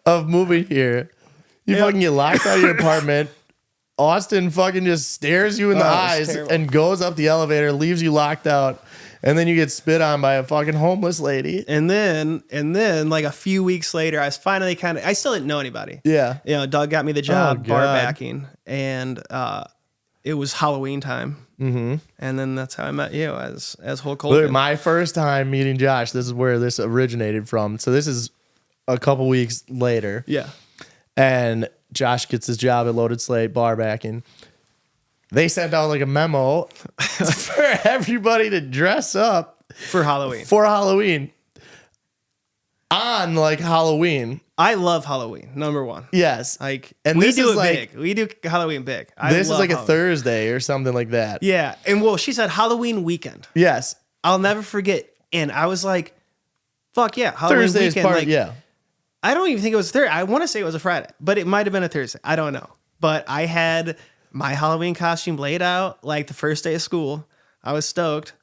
Speaker 1: of moving here. You fucking get locked out of your apartment. Austin fucking just stares you in the eyes and goes up the elevator, leaves you locked out. And then you get spit on by a fucking homeless lady.
Speaker 3: And then like a few weeks later, I was finally I still didn't know anybody.
Speaker 1: Yeah.
Speaker 3: You know, Doug got me the job bar backing. And it was Halloween time. Mm-hmm. And then that's how I met you as Hulk Hogan.
Speaker 1: Look, my first time meeting Josh, this is where this originated from. So this is a couple weeks later.
Speaker 3: Yeah.
Speaker 1: And Josh gets his job at Loaded Slate bar backing. They sent out like a memo for everybody to dress up
Speaker 3: for Halloween.
Speaker 1: On like Halloween.
Speaker 3: I love Halloween, number one.
Speaker 1: Yes.
Speaker 3: Like,
Speaker 1: and
Speaker 3: we do it big. We do Halloween big.
Speaker 1: This is like a Thursday or something like that.
Speaker 3: Yeah. And well, she said Halloween weekend.
Speaker 1: Yes.
Speaker 3: I'll never forget. And I was like, fuck yeah. Halloween
Speaker 1: Thursday
Speaker 3: weekend.
Speaker 1: Is part,
Speaker 3: like,
Speaker 1: yeah.
Speaker 3: I don't even think it was Thursday. I want to say it was a Friday, but it might have been a Thursday. I don't know. But I had my Halloween costume laid out like the first day of school. I was stoked.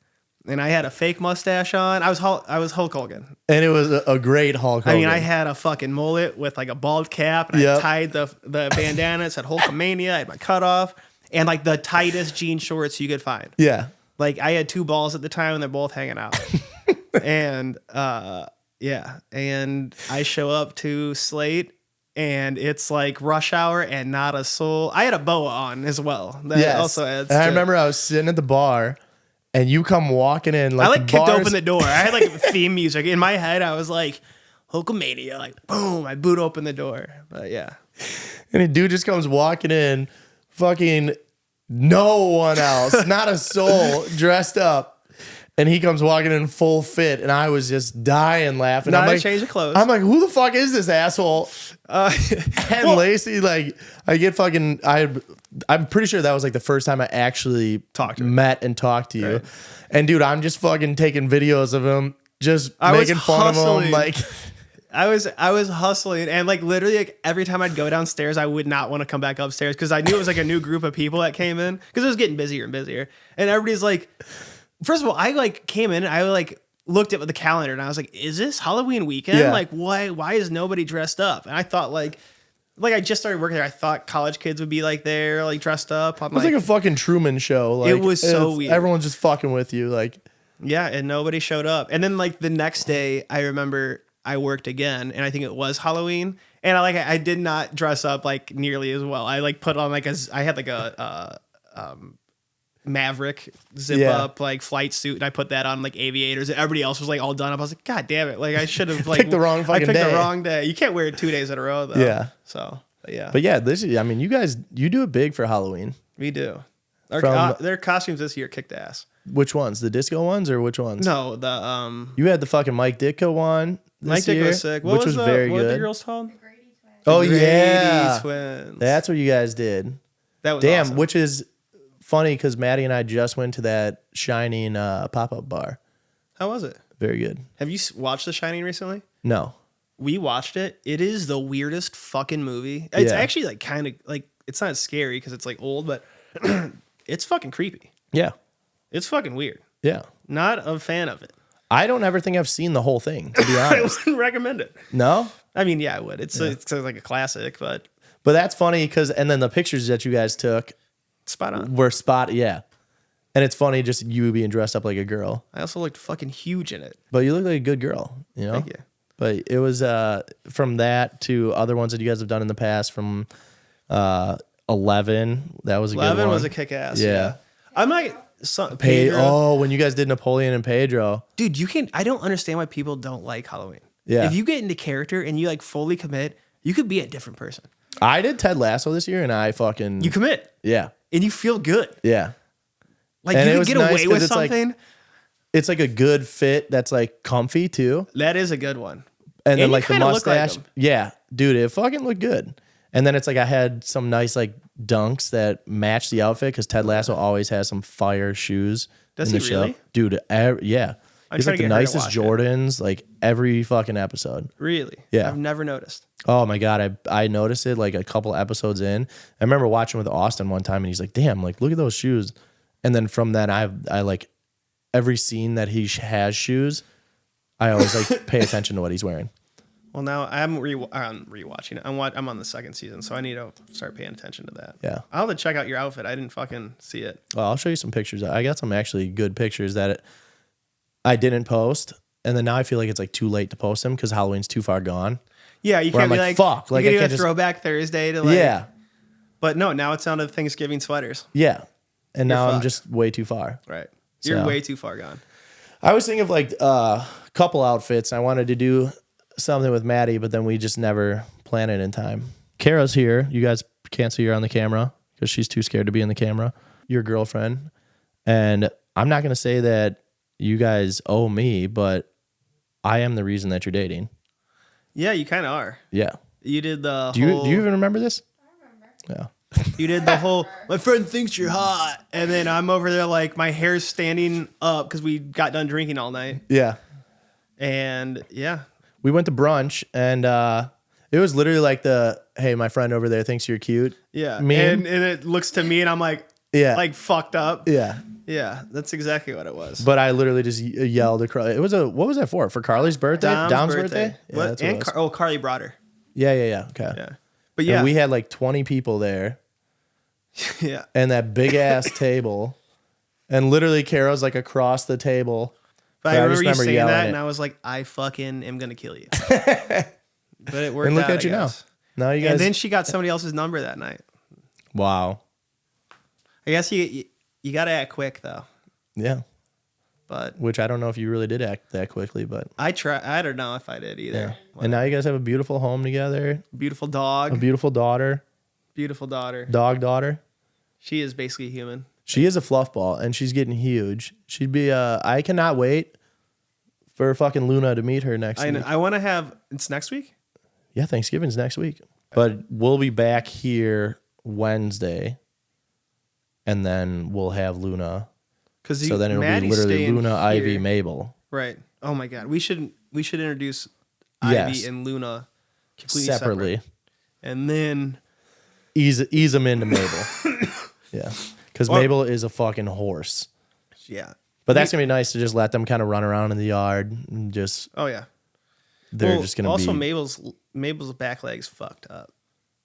Speaker 3: And I had a fake mustache on. I was Hulk Hogan.
Speaker 1: And it was a great Hulk Hogan.
Speaker 3: I mean, I had a fucking mullet with like a bald cap. And I tied the bandana. It said Hulkamania. I had my cutoff. And like the tightest jean shorts you could find.
Speaker 1: Yeah.
Speaker 3: Like I had 2 balls at the time and they're both hanging out. And yeah. And I show up to Slate. And it's like rush hour and not a soul. I had a boa on as well. That also adds
Speaker 1: and I remember I was sitting at the bar. and you come walking in like
Speaker 3: I
Speaker 1: the
Speaker 3: kicked
Speaker 1: bars-
Speaker 3: open the door. I had like theme music in my head. I was like Hulkamania, like boom. I boot open the door. But yeah,
Speaker 1: and a dude just comes walking in, fucking no one else, not a soul, dressed up. And he comes walking in full fit, and I was just dying laughing.
Speaker 3: Not
Speaker 1: I'm
Speaker 3: a
Speaker 1: like,
Speaker 3: change of clothes.
Speaker 1: I'm like, who the fuck is this asshole? And Lacey, like, I get fucking. I'm pretty sure that was like the first time I actually met and talked to you.
Speaker 3: Right.
Speaker 1: And dude, I'm just fucking taking videos of him, just making fun of him, like.
Speaker 3: I was hustling, and like literally like every time I'd go downstairs, I would not want to come back upstairs because I knew it was like a new group of people that came in because it was getting busier and busier, and everybody's like. First of all, I like came in and I like looked at the calendar and I was like, is this Halloween weekend?
Speaker 1: Yeah.
Speaker 3: Like, why is nobody dressed up? And I thought like I just started working there. I thought college kids would be like there, like dressed up. I'm
Speaker 1: It was like a fucking Truman Show. Like,
Speaker 3: it was so weird.
Speaker 1: Everyone's just fucking with you. Like,
Speaker 3: yeah, and nobody showed up. And then like the next day, I remember I worked again, and I think it was Halloween. And I did not dress up like nearly as well. I like put on like I had like a Maverick zip up like flight suit, and I put that on like aviators, and everybody else was like all done up. I was like, God damn it! Like I should have like
Speaker 1: picked the wrong fucking day.
Speaker 3: I picked the wrong day. You can't wear it 2 days in a row though.
Speaker 1: Yeah.
Speaker 3: So
Speaker 1: but yeah, this is. I mean, you guys, you do it big for Halloween.
Speaker 3: we do. Their costumes this year kicked ass.
Speaker 1: Which ones? The disco ones or which ones?
Speaker 3: No, the
Speaker 1: You had the fucking Mike Ditka one.
Speaker 3: Mike Dick was sick.
Speaker 1: Which was very
Speaker 3: what
Speaker 1: good.
Speaker 3: What the girls called?
Speaker 1: Oh
Speaker 3: Grady
Speaker 1: yeah,
Speaker 3: Twins.
Speaker 1: that's what you guys did.
Speaker 3: That was
Speaker 1: damn.
Speaker 3: awesome.
Speaker 1: Which is funny because Mattie and I just went to that Shining pop-up bar.
Speaker 3: How was it?
Speaker 1: Very good.
Speaker 3: Have you watched The Shining recently?
Speaker 1: No.
Speaker 3: We watched it. It is the weirdest fucking movie. It's actually like kind of like it's not scary because it's like old, but it's fucking creepy.
Speaker 1: Yeah.
Speaker 3: It's fucking weird.
Speaker 1: Yeah.
Speaker 3: Not a fan of it.
Speaker 1: I don't ever think I've seen the whole thing, to be
Speaker 3: I
Speaker 1: honest.
Speaker 3: wouldn't recommend it.
Speaker 1: No?
Speaker 3: I mean, yeah, I would. It's like a classic, but
Speaker 1: That's funny because, and then the pictures that you guys took
Speaker 3: spot on.
Speaker 1: were And it's funny just you being dressed up like a girl.
Speaker 3: I also looked fucking huge in it.
Speaker 1: But you look like a good girl, you know?
Speaker 3: Thank you.
Speaker 1: But it was from that to other ones that you guys have done in the past from 11. That was a good one.
Speaker 3: 11 was a kick ass.
Speaker 1: Yeah.
Speaker 3: I'm like, Pedro.
Speaker 1: Oh, when you guys did Napoleon and Pedro.
Speaker 3: Dude, I don't understand why people don't like Halloween.
Speaker 1: Yeah.
Speaker 3: If you get into character and you like fully commit, you could be a different person.
Speaker 1: I did Ted Lasso this year and I fucking.
Speaker 3: You commit.
Speaker 1: Yeah.
Speaker 3: And you feel good.
Speaker 1: Yeah.
Speaker 3: Like
Speaker 1: And it
Speaker 3: you
Speaker 1: was
Speaker 3: could get
Speaker 1: nice
Speaker 3: away
Speaker 1: 'cause
Speaker 3: with
Speaker 1: it's like-
Speaker 3: something.
Speaker 1: It's like a good fit that's like comfy too.
Speaker 3: That is a good one.
Speaker 1: And then
Speaker 3: you
Speaker 1: like the
Speaker 3: kinda look like
Speaker 1: mustache.
Speaker 3: him.
Speaker 1: Yeah. Dude, it fucking looked good. And then it's like I had some nice like dunks that match the outfit because Ted Lasso always has some fire shoes.
Speaker 3: Does
Speaker 1: in
Speaker 3: he
Speaker 1: the show.
Speaker 3: really?
Speaker 1: Dude, yeah.
Speaker 3: I'm
Speaker 1: He's
Speaker 3: trying
Speaker 1: like
Speaker 3: to
Speaker 1: the
Speaker 3: get her to
Speaker 1: nicest
Speaker 3: watch it.
Speaker 1: Jordans, like every fucking episode.
Speaker 3: Really?
Speaker 1: Yeah.
Speaker 3: I've never noticed.
Speaker 1: Oh my God. I noticed it like a couple episodes in. I remember watching with Austin one time and he's like, damn, like look at those shoes. And then from then I like every scene that he has shoes, I always like pay attention to what he's wearing.
Speaker 3: Well, now I'm rewatching it. I'm on the second season, so I need to start paying attention to that.
Speaker 1: Yeah.
Speaker 3: I'll have to check out your outfit. I didn't fucking see it.
Speaker 1: Well, I'll show you some pictures. I got some actually good pictures that I didn't post. And then now I feel like it's like too late to post them because Halloween's too far gone.
Speaker 3: Yeah, you
Speaker 1: Where
Speaker 3: can't
Speaker 1: I'm
Speaker 3: be
Speaker 1: like,
Speaker 3: like,
Speaker 1: fuck, like,
Speaker 3: you
Speaker 1: I
Speaker 3: can do
Speaker 1: can't
Speaker 3: a
Speaker 1: just-
Speaker 3: throwback Thursday to like.
Speaker 1: Yeah.
Speaker 3: But no, now it's down to Thanksgiving sweaters.
Speaker 1: Yeah. And now I'm
Speaker 3: fucked.
Speaker 1: just way too far.
Speaker 3: Right. You're
Speaker 1: So-
Speaker 3: way too far gone.
Speaker 1: I was thinking of like a couple outfits. I wanted to do something with Mattie, but then we just never planned it in time. Kara's here. You guys can't see her on the camera because she's too scared to be in the camera. Your girlfriend. And I'm not going to say that you guys owe me, but I am the reason that you're dating.
Speaker 3: Yeah, you kind of are.
Speaker 1: Yeah.
Speaker 3: You did the
Speaker 1: Do
Speaker 3: whole.
Speaker 1: you even remember this?
Speaker 4: I remember.
Speaker 1: Yeah.
Speaker 3: You did the whole, my friend thinks you're hot. And then I'm over there like my hair's standing up because we got done drinking all night.
Speaker 1: Yeah.
Speaker 3: And yeah.
Speaker 1: We went to brunch and it was literally like hey, my friend over there thinks you're cute.
Speaker 3: Yeah.
Speaker 1: Meme.
Speaker 3: And it looks to me and I'm like,
Speaker 1: Yeah.
Speaker 3: like fucked up.
Speaker 1: Yeah.
Speaker 3: Yeah. That's exactly what it was.
Speaker 1: But I literally just yelled across. It was what was that for? For Carly's birthday? Dom's birthday? Yeah,
Speaker 3: What?
Speaker 1: that's what
Speaker 3: And
Speaker 1: it was.
Speaker 3: Carly brought her.
Speaker 1: Yeah. Okay.
Speaker 3: Yeah. But
Speaker 1: And
Speaker 3: yeah.
Speaker 1: we had like 20 people there
Speaker 3: yeah.
Speaker 1: and that big ass table. And literally Kara's like across the table.
Speaker 3: But I
Speaker 1: just
Speaker 3: remember you saying
Speaker 1: yelling
Speaker 3: that
Speaker 1: it.
Speaker 3: and I was like, I fucking am going to kill you. But it worked
Speaker 1: And look
Speaker 3: out,
Speaker 1: at you
Speaker 3: I
Speaker 1: now.
Speaker 3: guess.
Speaker 1: Now you guys.
Speaker 3: And then she got somebody else's number that night.
Speaker 1: Wow.
Speaker 3: I guess you got to act quick though.
Speaker 1: Yeah.
Speaker 3: But
Speaker 1: which I don't know if you really did act that quickly, but
Speaker 3: I don't know if I did either.
Speaker 1: yeah. And now you guys have a beautiful home together,
Speaker 3: Beautiful
Speaker 1: a
Speaker 3: dog.
Speaker 1: beautiful daughter,
Speaker 3: Beautiful daughter.
Speaker 1: dog daughter.
Speaker 3: She is basically human.
Speaker 1: She is a fluff ball, and she's getting huge. She'd be. I cannot wait for fucking Luna to meet her next week.
Speaker 3: I want to have. It's next week.
Speaker 1: Yeah, Thanksgiving's next week, but we'll be back here Wednesday, and then we'll have Luna. So then it'll be literally Luna, Ivy, Mabel.
Speaker 3: Right. Oh my God. We should introduce
Speaker 1: Yes.
Speaker 3: Ivy and Luna completely
Speaker 1: Separately.
Speaker 3: separate. And then
Speaker 1: Ease them into Mabel. Yeah. Because Mabel is a fucking horse.
Speaker 3: yeah.
Speaker 1: But that's going to be nice to just let them kind of run around in the yard and just,
Speaker 3: Oh yeah.
Speaker 1: they're just going to be.
Speaker 3: Also Mabel's back leg's fucked up.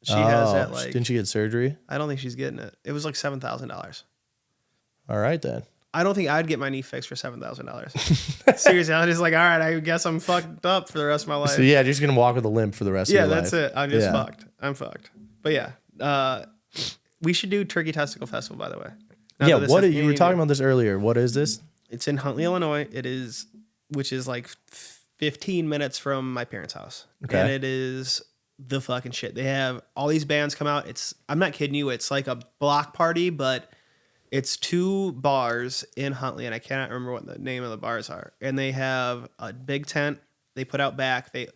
Speaker 3: She has that like.
Speaker 1: Didn't she get surgery?
Speaker 3: I don't think she's getting it. It was like $7,000.
Speaker 1: All right, then.
Speaker 3: I don't think I'd get my knee fixed for $7,000. Seriously, I'm just like, all right, I guess I'm fucked up for the rest of my life.
Speaker 1: So yeah, you're just going to walk with a limp for the rest of your life.
Speaker 3: Yeah, that's it. I'm just fucked. I'm fucked. But yeah, we should do Turkey Testicle Festival, by the way.
Speaker 1: Yeah, you were talking about this earlier. What is this?
Speaker 3: It's in Huntley, Illinois. Which is like 15 minutes from my parents' house.
Speaker 1: Okay.
Speaker 3: And it is the fucking shit. They have all these bands come out. I'm not kidding you. It's like a block party, but it's 2 bars in Huntley, and I cannot remember what the name of the bars are. And they have a big tent. They put out back. It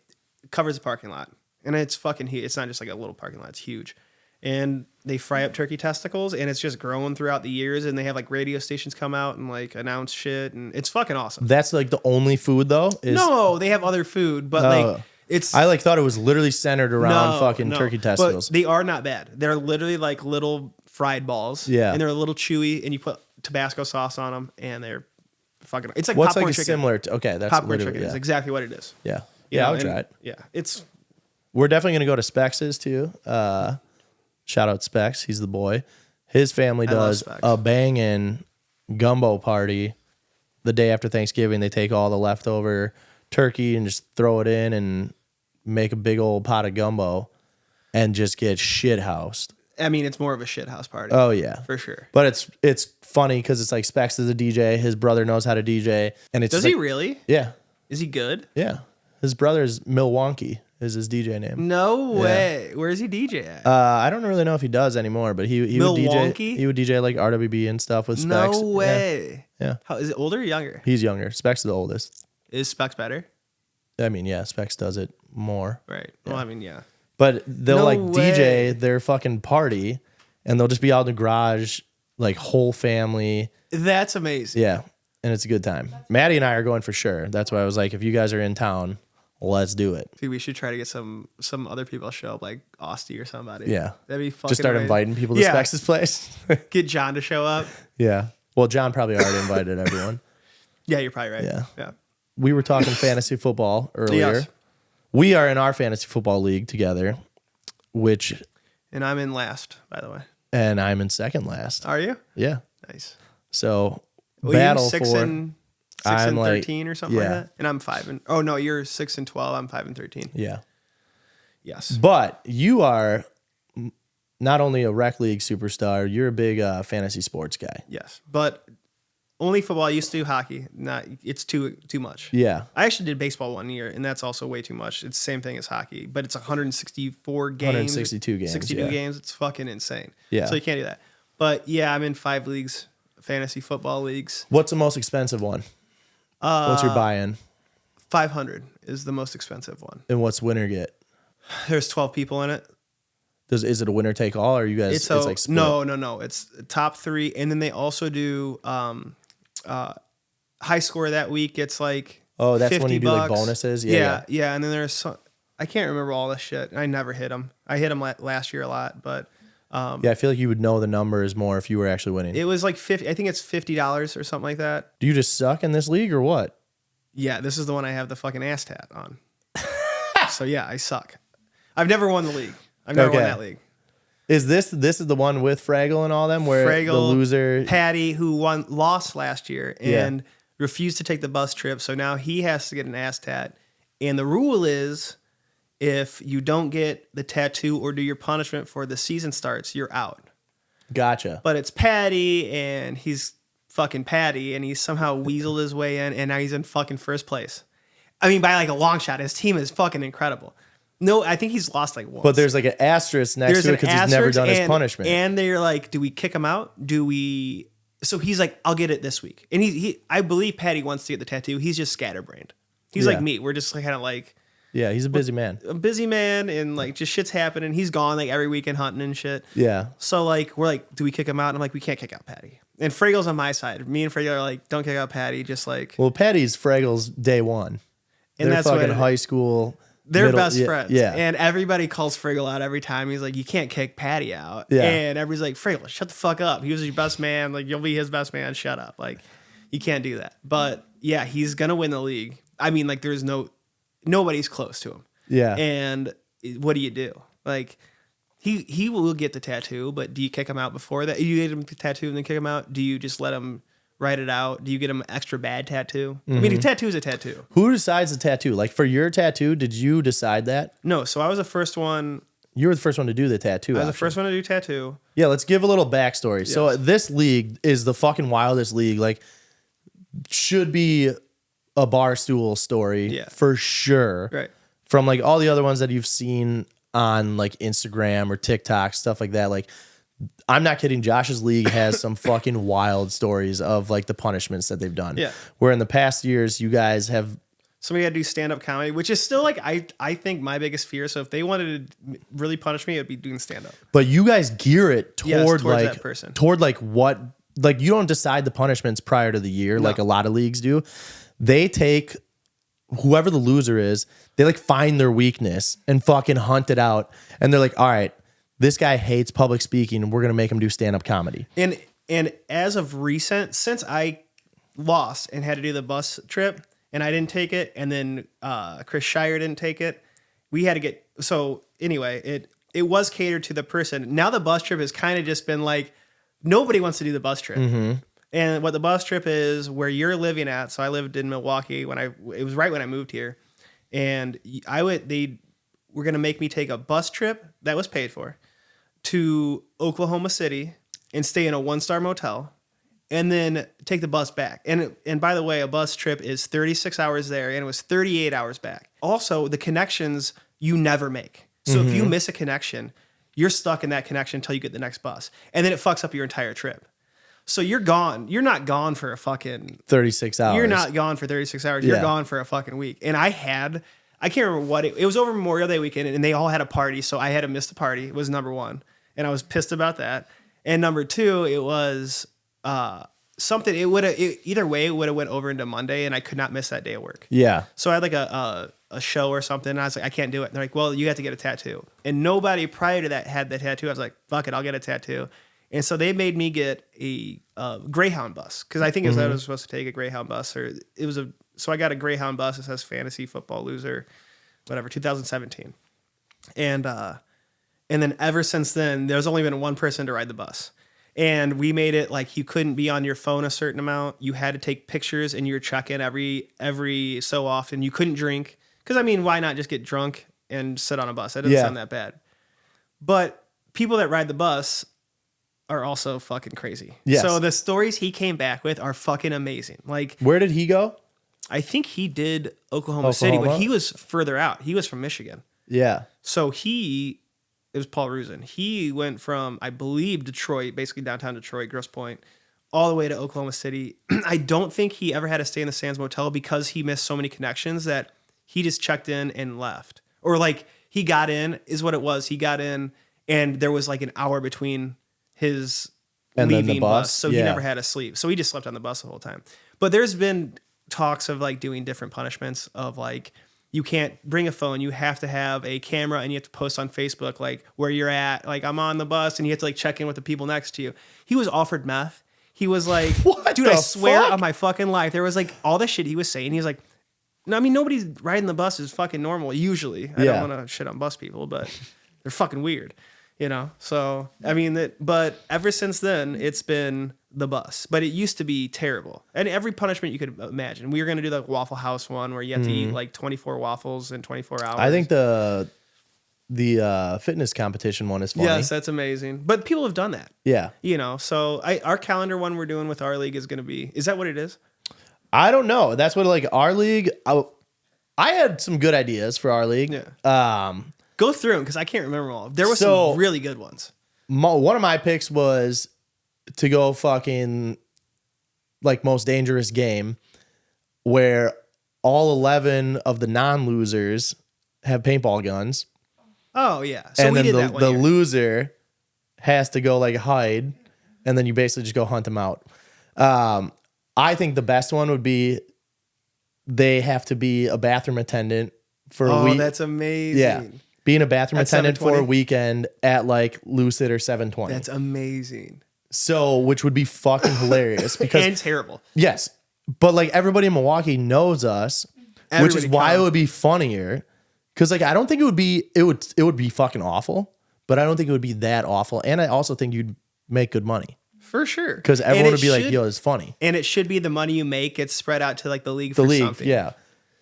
Speaker 3: covers the parking lot. And it's fucking huge. It's not just like a little parking lot. It's huge. And they fry up turkey testicles, and it's just growing throughout the years. And they have like radio stations come out and like announce shit, and it's fucking awesome.
Speaker 1: That's like the only food though?
Speaker 3: No, they have other food, but like it's.
Speaker 1: I like thought it was literally centered around fucking turkey testicles.
Speaker 3: But they are not bad. They're literally like little fried balls.
Speaker 1: Yeah.
Speaker 3: And they're a little chewy, and you put Tabasco sauce on them, and they're fucking. It's like
Speaker 1: What's
Speaker 3: popcorn
Speaker 1: like
Speaker 3: chicken.
Speaker 1: similar to? Okay, that's
Speaker 3: Popcorn
Speaker 1: literally,
Speaker 3: chicken is exactly what it is.
Speaker 1: Yeah.
Speaker 3: You
Speaker 1: Yeah,
Speaker 3: know,
Speaker 1: I'll try it.
Speaker 3: Yeah, it's.
Speaker 1: We're definitely gonna go to Spex's too. Shout out Specs, he's the boy. His family does
Speaker 3: Specs.
Speaker 1: a banging gumbo party the day after Thanksgiving. They take all the leftover turkey and just throw it in and make a big old pot of gumbo and just get shit housed.
Speaker 3: I mean, it's more of a shit house party.
Speaker 1: Oh yeah,
Speaker 3: for sure.
Speaker 1: But it's funny because it's like Specs is a DJ. His brother knows how to DJ, and it's
Speaker 3: Does he really?
Speaker 1: Yeah.
Speaker 3: Is he good?
Speaker 1: Yeah. His brother's Milwaukee is his DJ name.
Speaker 3: No way. Where is he DJ at?
Speaker 1: I don't really know if he does anymore, but he would
Speaker 3: Milwaukee?
Speaker 1: DJ. He would DJ like RWB and stuff with Specs.
Speaker 3: No way.
Speaker 1: Yeah.
Speaker 3: How is it, older or younger?
Speaker 1: He's younger. Specs is the oldest.
Speaker 3: Is Specs better?
Speaker 1: I mean, yeah, Specs does it more.
Speaker 3: Right. Well, I mean, yeah.
Speaker 1: But they'll
Speaker 3: No
Speaker 1: like
Speaker 3: way.
Speaker 1: DJ their fucking party, and they'll just be out in the garage, like whole family.
Speaker 3: That's amazing.
Speaker 1: Yeah, and it's a good time. Mattie and I are going for sure. That's why I was like, if you guys are in town, let's do it.
Speaker 3: See, we should try to get some other people to show up, like Austie or somebody.
Speaker 1: Yeah.
Speaker 3: That'd be fucking
Speaker 1: Just start
Speaker 3: amazing.
Speaker 1: inviting people to Specs' place.
Speaker 3: Get John to show up.
Speaker 1: Yeah. Well, John probably already invited everyone.
Speaker 3: Yeah, you're probably right.
Speaker 1: Yeah.
Speaker 3: Yeah.
Speaker 1: We were talking fantasy football earlier.
Speaker 3: Yes.
Speaker 1: We are in our fantasy football league together,
Speaker 3: And I'm in last, by the way.
Speaker 1: and I'm in second last.
Speaker 3: Are you?
Speaker 1: Yeah.
Speaker 3: Nice.
Speaker 1: So
Speaker 3: Well,
Speaker 1: battle
Speaker 3: you're 6
Speaker 1: for.
Speaker 3: and
Speaker 1: I'm like
Speaker 3: 13 or something like that. And I'm 5 and. Oh no, you're 6 and 12. I'm 5 and 13.
Speaker 1: Yeah.
Speaker 3: Yes.
Speaker 1: But you are not only a rec league superstar, you're a big fantasy sports guy.
Speaker 3: Yes, but only football. I used to do hockey. Not. It's too much.
Speaker 1: Yeah.
Speaker 3: I actually did baseball 1 year, and that's also way too much. It's the same thing as hockey, but it's 164 games.
Speaker 1: 162 games.
Speaker 3: 62
Speaker 1: yeah.
Speaker 3: games. It's fucking insane.
Speaker 1: Yeah.
Speaker 3: So you can't do that. But yeah, I'm in 5 leagues, fantasy football leagues.
Speaker 1: What's the most expensive one? What's your buy-in?
Speaker 3: 500 is the most expensive one.
Speaker 1: And what's winner get?
Speaker 3: There's 12 people in it.
Speaker 1: Is it a winner take all, or are you guys?
Speaker 3: It's
Speaker 1: like split?
Speaker 3: No. It's top 3, and then they also do high score that week. It's like
Speaker 1: Oh, that's when you do like
Speaker 3: $50.
Speaker 1: bonuses.
Speaker 3: Yeah. And then there's some. I can't remember all this shit. I never hit them. I hit them last year a lot, but
Speaker 1: Yeah, I feel like you would know the numbers more if you were actually winning.
Speaker 3: it was like 50. I think it's $50 or something like that.
Speaker 1: Do you just suck in this league or what?
Speaker 3: Yeah, this is the one I have the fucking ass tat on. So yeah, I suck. I've never won the league. I've never won
Speaker 1: Okay.
Speaker 3: that league.
Speaker 1: Is this is the one with Fraggle and all them where the
Speaker 3: Fraggle,
Speaker 1: loser?
Speaker 3: Patty, who lost last year
Speaker 1: Yeah.
Speaker 3: and refused to take the bus trip, so now he has to get an ass tat. And the rule is, if you don't get the tattoo or do your punishment before the season starts, you're out.
Speaker 1: Gotcha.
Speaker 3: But it's Patty, and he's fucking Patty, and he somehow weaseled his way in, and now he's in fucking first place. I mean, by like a long shot. His team is fucking incredible. No, I think he's lost like once.
Speaker 1: But there's like an asterisk next to it because he's never done his punishment.
Speaker 3: And they're like, do we kick him out? Do we? So he's like, I'll get it this week. And I believe Patty wants to get the tattoo. He's just scatterbrained. He's like me. We're just like, kind of like.
Speaker 1: Yeah, he's a busy man.
Speaker 3: A busy man, and like just shit's happening. He's gone like every weekend hunting and shit.
Speaker 1: Yeah.
Speaker 3: So like, we're like, do we kick him out? And I'm like, we can't kick out Patty. And Fragel's on my side. Me and Fragel are like, don't kick out Patty. Just like.
Speaker 1: Well, Patty's Fragel's day one.
Speaker 3: And
Speaker 1: they're
Speaker 3: that's
Speaker 1: fucking
Speaker 3: what
Speaker 1: high school.
Speaker 3: They're best friends.
Speaker 1: Yeah.
Speaker 3: And everybody calls Fragel out every time. He's like, you can't kick Patty out.
Speaker 1: Yeah.
Speaker 3: And everybody's like, Fragel, shut the fuck up. He was your best man. Like, you'll be his best man. Shut up. Like, you can't do that. But yeah, he's going to win the league. I mean, like, nobody's close to him.
Speaker 1: Yeah.
Speaker 3: And what do you do? Like, he will get the tattoo, but do you kick him out before that? You get him the tattoo and then kick him out? Do you just let him write it out? Do you get him an extra bad tattoo? I mean, a tattoo is a tattoo.
Speaker 1: Who decides the tattoo? Like for your tattoo, did you decide that?
Speaker 3: No, so I was the first one.
Speaker 1: You were the first one to do the tattoo.
Speaker 3: I was the first one to do tattoo.
Speaker 1: Yeah, let's give a little backstory.
Speaker 3: Yes.
Speaker 1: So this league is the fucking wildest league. Like, should be a barstool story for sure.
Speaker 3: Right.
Speaker 1: From like all the other ones that you've seen on like Instagram or TikTok, stuff like that. Like, I'm not kidding. Josh's league has some fucking wild stories of like the punishments that they've done.
Speaker 3: Yeah.
Speaker 1: Where in the past years, you guys have.
Speaker 3: Somebody had to do stand-up comedy, which is still like, I think my biggest fear. So if they wanted to really punish me, it would be doing stand-up.
Speaker 1: But you guys gear it toward like
Speaker 3: that person.
Speaker 1: Toward like what, like you don't decide the punishments prior to the year like a lot of leagues do. They take whoever the loser is, they like find their weakness and fucking hunt it out. And they're like, all right, this guy hates public speaking and we're going to make him do stand-up comedy.
Speaker 3: And as of recent, since I lost and had to do the bus trip and I didn't take it, and then Chris Shire didn't take it, we had to get, so anyway, it was catered to the person. Now the bus trip has kind of just been like, nobody wants to do the bus trip. Mm-hmm. And what the bus trip is where you're living at. So I lived in Milwaukee it was right when I moved here. And they were going to make me take a bus trip that was paid for to Oklahoma City and stay in a 1-star motel and then take the bus back. And by the way, a bus trip is 36 hours there and it was 38 hours back. Also, the connections you never make. So if you miss a connection, you're stuck in that connection until you get the next bus. And then it fucks up your entire trip. So you're gone. You're not gone for a fucking
Speaker 1: 36 hours.
Speaker 3: You're not gone for 36 hours. You're gone for a fucking week. And I can't remember what it was over Memorial Day weekend and they all had a party. So I had to miss the party. It was number one. And I was pissed about that. And number two, it was something, either way, it would have went over into Monday and I could not miss that day of work. Yeah. So I had like a show or something. And I was like, I can't do it. And they're like, well, you have to get a tattoo. And nobody prior to that had the tattoo. I was like, fuck it, I'll get a tattoo. And so they made me get a Greyhound bus because I think I was supposed to take a Greyhound bus, so I got a Greyhound bus that says Fantasy Football Loser, whatever, 2017, and then ever since then, there's only been one person to ride the bus, and we made it like you couldn't be on your phone a certain amount, you had to take pictures and you're checking every so often, you couldn't drink because I mean, why not just get drunk and sit on a bus? That doesn't sound that bad, but people that ride the bus are also fucking crazy. Yes. So the stories he came back with are fucking amazing. Like,
Speaker 1: where did he go?
Speaker 3: I think he did Oklahoma City, but he was further out. He was from Michigan. Yeah. So it was Paul Rusin. He went from, I believe, Detroit, basically downtown Detroit, Grosse Pointe, all the way to Oklahoma City. I don't think he ever had to stay in the Sands Motel because he missed so many connections that he just checked in and left. Or like he got in is what it was. He got in and there was like an hour between his leaving bus. So he never had to sleep. So he just slept on the bus the whole time. But there's been talks of like doing different punishments of like, you can't bring a phone. You have to have a camera and you have to post on Facebook, like where you're at, like I'm on the bus and you have to like check in with the people next to you. He was offered meth. He was like, what dude, I swear on my fucking life. There was like all the shit he was saying. He was like, no, I mean, nobody's riding the bus is fucking normal. Usually I don't want to shit on bus people, but they're fucking weird. You know, so I mean but ever since then it's been the bus. But it used to be terrible, and every punishment you could imagine. We were going to do the Waffle House one where you have to eat like 24 waffles in 24 hours.
Speaker 1: I think the the fitness competition one is funny.
Speaker 3: Yes, that's amazing. But people have done that.
Speaker 1: Yeah.
Speaker 3: So our calendar one we're doing with our league is going to be, is that what it is?
Speaker 1: I don't know. That's what like our league. I had some good ideas for our league.
Speaker 3: Yeah. Go through them because I can't remember all. There were some really good ones.
Speaker 1: One of my picks was to go fucking like most dangerous game where all 11 of the non-losers have paintball guns.
Speaker 3: Oh, yeah. So
Speaker 1: and
Speaker 3: we
Speaker 1: then
Speaker 3: did that one
Speaker 1: the
Speaker 3: year.
Speaker 1: loser has to go like hide, and then you basically just go hunt them out. I think the best one would be they have to be a bathroom attendant for a week.
Speaker 3: Oh, that's amazing.
Speaker 1: Yeah. Being a bathroom
Speaker 3: At
Speaker 1: attendant for a
Speaker 3: 720?
Speaker 1: weekend at like Lucid or 720.
Speaker 3: That's amazing.
Speaker 1: So, which would be fucking hilarious because
Speaker 3: And terrible.
Speaker 1: yes, but like everybody in Milwaukee knows us, which is
Speaker 3: Everybody
Speaker 1: why it
Speaker 3: comes.
Speaker 1: would be funnier. Because like I don't think it would be fucking awful, but I don't think it would be that awful. And I also think you'd make good money
Speaker 3: For sure.
Speaker 1: because
Speaker 3: And
Speaker 1: everyone
Speaker 3: it
Speaker 1: would be like,
Speaker 3: should-
Speaker 1: "Yo, it's funny."
Speaker 3: And it should be the money you make gets spread out to like the league
Speaker 1: The
Speaker 3: for
Speaker 1: league,
Speaker 3: something.
Speaker 1: yeah,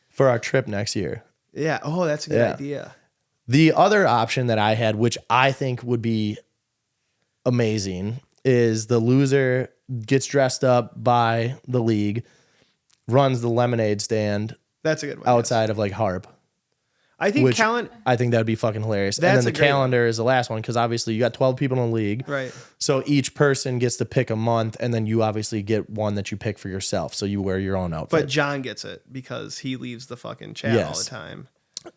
Speaker 1: for our trip next year.
Speaker 3: Yeah. Oh, that's a good
Speaker 1: Yeah.
Speaker 3: idea.
Speaker 1: The other option that I had, which I think would be amazing, is the loser gets dressed up by the league, runs the lemonade stand
Speaker 3: That's a good one.
Speaker 1: outside of like Harp.
Speaker 3: I think
Speaker 1: Which
Speaker 3: talent.
Speaker 1: I think that would be fucking hilarious.
Speaker 3: That's
Speaker 1: and
Speaker 3: a
Speaker 1: then the
Speaker 3: great
Speaker 1: calendar is the last one because obviously you got 12 people in the league.
Speaker 3: Right.
Speaker 1: So each person gets to pick a month, and then you obviously get one that you pick for yourself. So you wear your own outfit.
Speaker 3: But John gets it because he leaves the fucking chat all
Speaker 1: Yes.
Speaker 3: the time.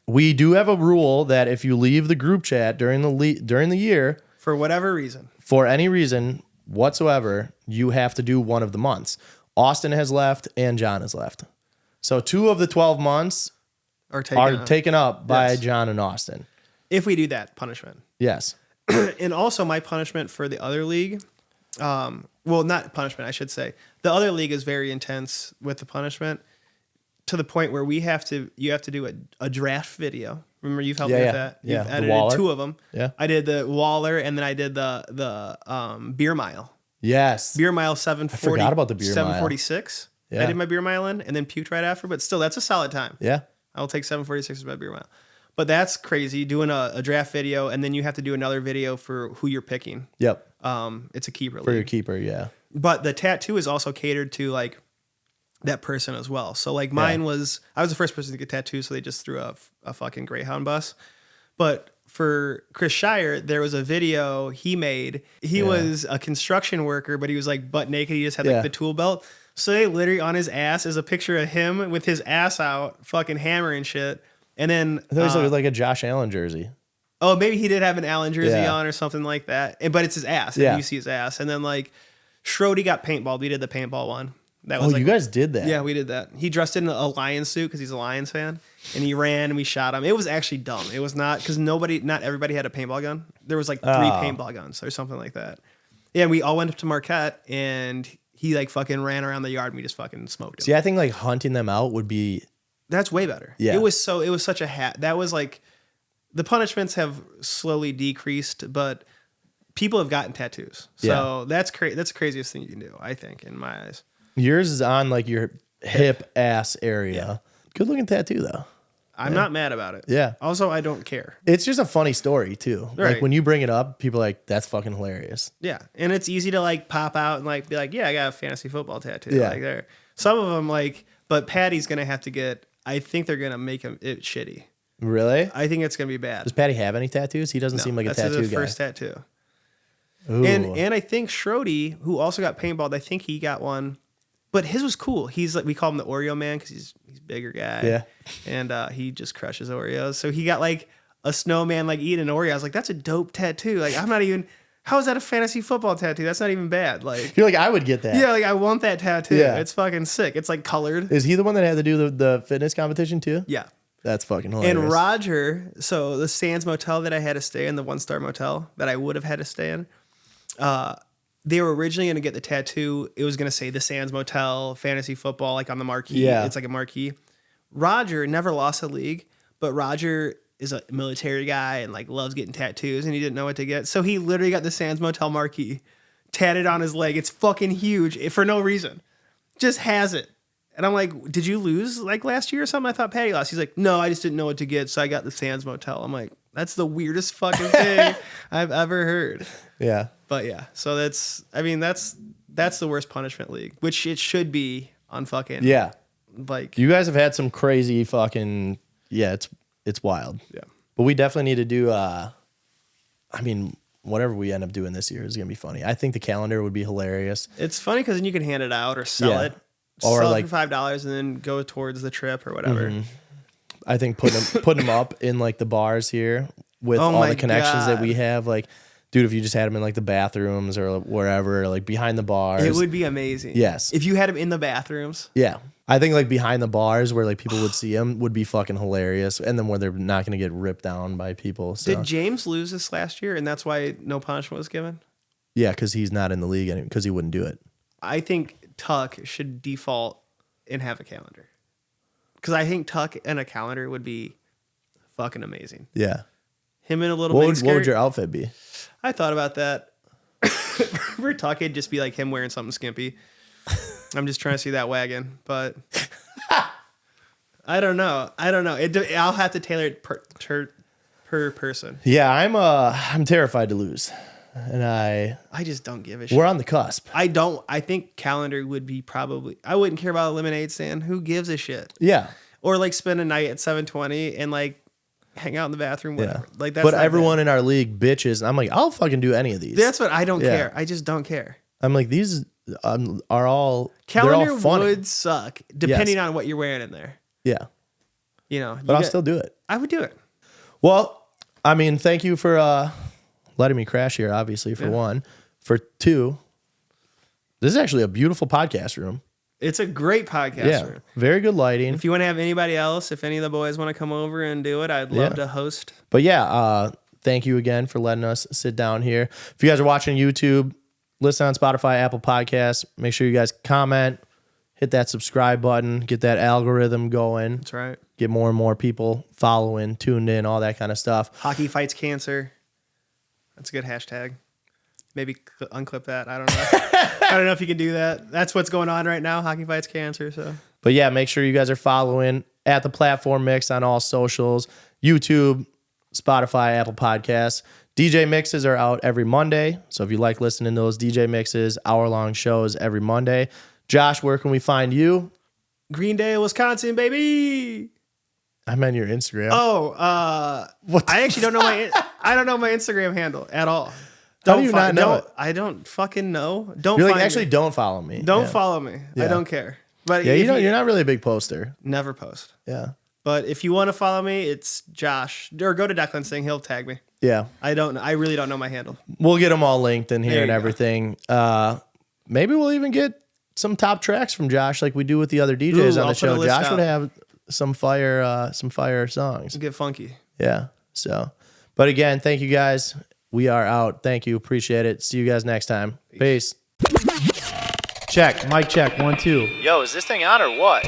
Speaker 1: We do have a rule that if you leave the group chat during the year
Speaker 3: For whatever reason.
Speaker 1: for any reason whatsoever, you have to do one of the months. Austin has left and John has left. So 2 of the 12 months
Speaker 3: Or
Speaker 1: are taken up by
Speaker 3: Yes.
Speaker 1: John and Austin.
Speaker 3: If we do that, punishment.
Speaker 1: Yes.
Speaker 3: And also my punishment for the other league. Well, not punishment, I should say. The other league is very intense with the punishment to the point where you have to do a draft video. Remember you've helped me
Speaker 1: Yeah,
Speaker 3: with
Speaker 1: yeah.
Speaker 3: that.
Speaker 1: Yeah,
Speaker 3: You've
Speaker 1: the
Speaker 3: edited
Speaker 1: Waller.
Speaker 3: 2 of them.
Speaker 1: Yeah.
Speaker 3: I did the Waller and then I did the beer mile.
Speaker 1: Yes.
Speaker 3: Beer mile 740.
Speaker 1: forgot about the beer mile.
Speaker 3: 746.
Speaker 1: Yeah.
Speaker 3: I did my beer mile in and then puked right after, but still that's a solid time.
Speaker 1: Yeah.
Speaker 3: I'll take 746 as my beer mile. But that's crazy doing a draft video and then you have to do another video for who you're picking.
Speaker 1: Yep.
Speaker 3: It's a keeper
Speaker 1: For your
Speaker 3: league.
Speaker 1: keeper, yeah.
Speaker 3: But the tattoo is also catered to like that person as well. So like mine I was the first person to get tattooed, so they just threw a fucking Greyhound bus. But for Chris Shire, there was a video he made. He was a construction worker, but he was like butt naked. He just had like the tool belt. So they literally on his ass is a picture of him with his ass out, fucking hammering shit. And then
Speaker 1: I thought it was like a Josh Allen jersey.
Speaker 3: oh, maybe he did have an Allen jersey
Speaker 1: Yeah.
Speaker 3: on or something like that. But it's his ass.
Speaker 1: Yeah.
Speaker 3: And you see his ass. And then like Schrody got paintballed. We did the paintball one. That was
Speaker 1: Oh,
Speaker 3: like,
Speaker 1: you guys did that.
Speaker 3: yeah, we did that. He dressed in a Lions suit because he's a Lions fan, and he ran and we shot him. It was actually dumb. It was not because not everybody had a paintball gun. There was like 3 paintball guns or something like that. Yeah, we all went up to Marquette and he like fucking ran around the yard and we just fucking smoked him.
Speaker 1: See, I think like hunting them out would be
Speaker 3: That's way better.
Speaker 1: Yeah.
Speaker 3: It was such a hat. That was like the punishments have slowly decreased, but people have gotten tattoos. So that's that's the craziest thing you can do, I think, in my eyes.
Speaker 1: yours is on like your hip ass area. Good looking tattoo though.
Speaker 3: I'm not mad about it.
Speaker 1: Yeah.
Speaker 3: Also, I don't care.
Speaker 1: It's just a funny story too. Like
Speaker 3: Right.
Speaker 1: when you bring it up, people are like, that's fucking hilarious.
Speaker 3: Yeah, and it's easy to like pop out and like be like, yeah, I got a fantasy football tattoo.
Speaker 1: Yeah.
Speaker 3: Like there, some of them like, but Patty's gonna have to get. I think they're gonna make him it shitty.
Speaker 1: Really?
Speaker 3: I think it's gonna be bad.
Speaker 1: Does Patty have any tattoos? He doesn't
Speaker 3: No,
Speaker 1: seem like a
Speaker 3: that's
Speaker 1: tattoo
Speaker 3: his
Speaker 1: guy.
Speaker 3: first tattoo.
Speaker 1: Ooh.
Speaker 3: And I think Schrody, who also got paintballed, I think he got one, but his was cool. He's like we call him the Oreo man because he's a bigger guy.
Speaker 1: Yeah.
Speaker 3: and he just crushes Oreos. So he got like a snowman like eating an Oreo. I was like, that's a dope tattoo. Like I'm not even. How is that a fantasy football tattoo? That's not even bad. Like
Speaker 1: You're like, I would get that.
Speaker 3: yeah, like I want that tattoo.
Speaker 1: Yeah.
Speaker 3: It's fucking sick. It's like colored.
Speaker 1: Is he the one that had to do the fitness competition too?
Speaker 3: Yeah.
Speaker 1: That's fucking hilarious.
Speaker 3: And Roger, so the Sands Motel that I had to stay in, the 1-star motel that I would have had to stay in, they were originally going to get the tattoo. It was going to say the Sands Motel, fantasy football, like on the marquee.
Speaker 1: Yeah.
Speaker 3: It's like a marquee. Roger never lost a league, but Roger is a military guy and like loves getting tattoos and he didn't know what to get. So he literally got the Sands Motel marquee tatted on his leg. It's fucking huge for no reason. Just has it. And I'm like, did you lose like last year or something? I thought Patty lost. He's like, no, I just didn't know what to get. So I got the Sands Motel. I'm like, That's the weirdest fucking thing I've ever heard.
Speaker 1: Yeah.
Speaker 3: But yeah, so that's the worst punishment league, which it should be on fucking.
Speaker 1: Yeah.
Speaker 3: Like
Speaker 1: You guys have had some crazy fucking, it's wild.
Speaker 3: Yeah.
Speaker 1: But we definitely need to do, whatever we end up doing this year is going to be funny. I think the calendar would be hilarious.
Speaker 3: It's funny because then you can hand it out or sell it.
Speaker 1: Or
Speaker 3: sell
Speaker 1: like
Speaker 3: it for $5 and then go towards the trip or whatever.
Speaker 1: Mm-hmm. I think putting them up in like the bars here with all the connections that we have. Like, dude, if you just had them in like the bathrooms or wherever, like behind the bars.
Speaker 3: It would be amazing.
Speaker 1: Yes.
Speaker 3: If you had them in the bathrooms.
Speaker 1: Yeah. I think like behind the bars where like people would see them would be fucking hilarious. And then where they're not going to get ripped down by people. So.
Speaker 3: Did James lose this last year and that's why no punishment was given?
Speaker 1: Yeah, because he's not in the league anymore because he wouldn't do it.
Speaker 3: I think Tuck should default and have a calendar. Because I think Tuck and a calendar would be fucking amazing.
Speaker 1: Yeah.
Speaker 3: Him in a little
Speaker 1: What
Speaker 3: mini skirt.
Speaker 1: would your outfit be?
Speaker 3: I thought about that. For Tuck, it'd just be like him wearing something skimpy. I'm just trying to see that wagon, but I don't know. I'll have to tailor it per person.
Speaker 1: Yeah, I'm terrified to lose. And
Speaker 3: I just don't give a shit.
Speaker 1: we're on the cusp.
Speaker 3: I think calendar would be probably, I wouldn't care about a lemonade stand. Who gives a shit?
Speaker 1: Yeah.
Speaker 3: Or like spend a night at 720 and like hang out in the bathroom, whatever.
Speaker 1: Yeah.
Speaker 3: Like that's
Speaker 1: but
Speaker 3: not
Speaker 1: everyone
Speaker 3: bad.
Speaker 1: in our league bitches. I'm like, I'll fucking do any of these.
Speaker 3: That's what I don't
Speaker 1: Yeah.
Speaker 3: care. I just don't care.
Speaker 1: I'm like, these are all
Speaker 3: Calendar
Speaker 1: they're all funny.
Speaker 3: would suck depending on what you're wearing in there.
Speaker 1: Yeah.
Speaker 3: You know,
Speaker 1: But I'll still do it.
Speaker 3: I would do it.
Speaker 1: Well, I mean, thank you for letting me crash here, obviously, for one. For two, this is actually a beautiful podcast room.
Speaker 3: It's a great podcast room.
Speaker 1: Very good lighting.
Speaker 3: If you want to have anybody else, if any of the boys want to come over and do it, I'd love to host.
Speaker 1: But yeah, thank you again for letting us sit down here. If you guys are watching YouTube, listen on Spotify, Apple Podcasts. Make sure you guys comment, hit that subscribe button, get that algorithm going.
Speaker 3: That's right.
Speaker 1: Get more and more people following, tuned in, all that kind of stuff.
Speaker 3: Hockey fights cancer. That's a good hashtag. Maybe unclip that. I don't know. I don't know if you can do that. That's what's going on right now. Hockey fights cancer. So,
Speaker 1: But yeah, make sure you guys are following at the Platform Mix on all socials, YouTube, Spotify, Apple Podcasts. DJ mixes are out every Monday. So if you like listening to those DJ mixes, hour-long shows every Monday. Josh, where can we find you?
Speaker 3: Greendale, Wisconsin, baby.
Speaker 1: I meant your Instagram.
Speaker 3: Oh,
Speaker 1: What the
Speaker 3: I actually don't know I don't know my Instagram handle at all.
Speaker 1: How do you not know it?
Speaker 3: I don't fucking know. Don't
Speaker 1: You're like,
Speaker 3: find
Speaker 1: actually,
Speaker 3: me.
Speaker 1: don't follow me.
Speaker 3: Don't follow me.
Speaker 1: Yeah.
Speaker 3: I don't care. But
Speaker 1: Yeah,
Speaker 3: if
Speaker 1: you're not really a big poster.
Speaker 3: never post.
Speaker 1: Yeah.
Speaker 3: But if you want to follow me, it's Josh. Or go to Declan's thing. He'll tag me.
Speaker 1: Yeah.
Speaker 3: I really don't know my handle.
Speaker 1: We'll get them all linked in here
Speaker 3: There
Speaker 1: and
Speaker 3: you go.
Speaker 1: everything. Maybe we'll even get some top tracks from Josh like we do with the other DJs
Speaker 3: Ooh,
Speaker 1: on
Speaker 3: I'll
Speaker 1: the
Speaker 3: put a
Speaker 1: show.
Speaker 3: list
Speaker 1: Josh
Speaker 3: out.
Speaker 1: would have some fire songs.
Speaker 3: Get funky.
Speaker 1: Yeah. So, but again, thank you guys. We are out. Thank you. Appreciate it. See you guys next time. Peace. Check. Mic check. 1, 2.
Speaker 2: Yo, is this thing on or what?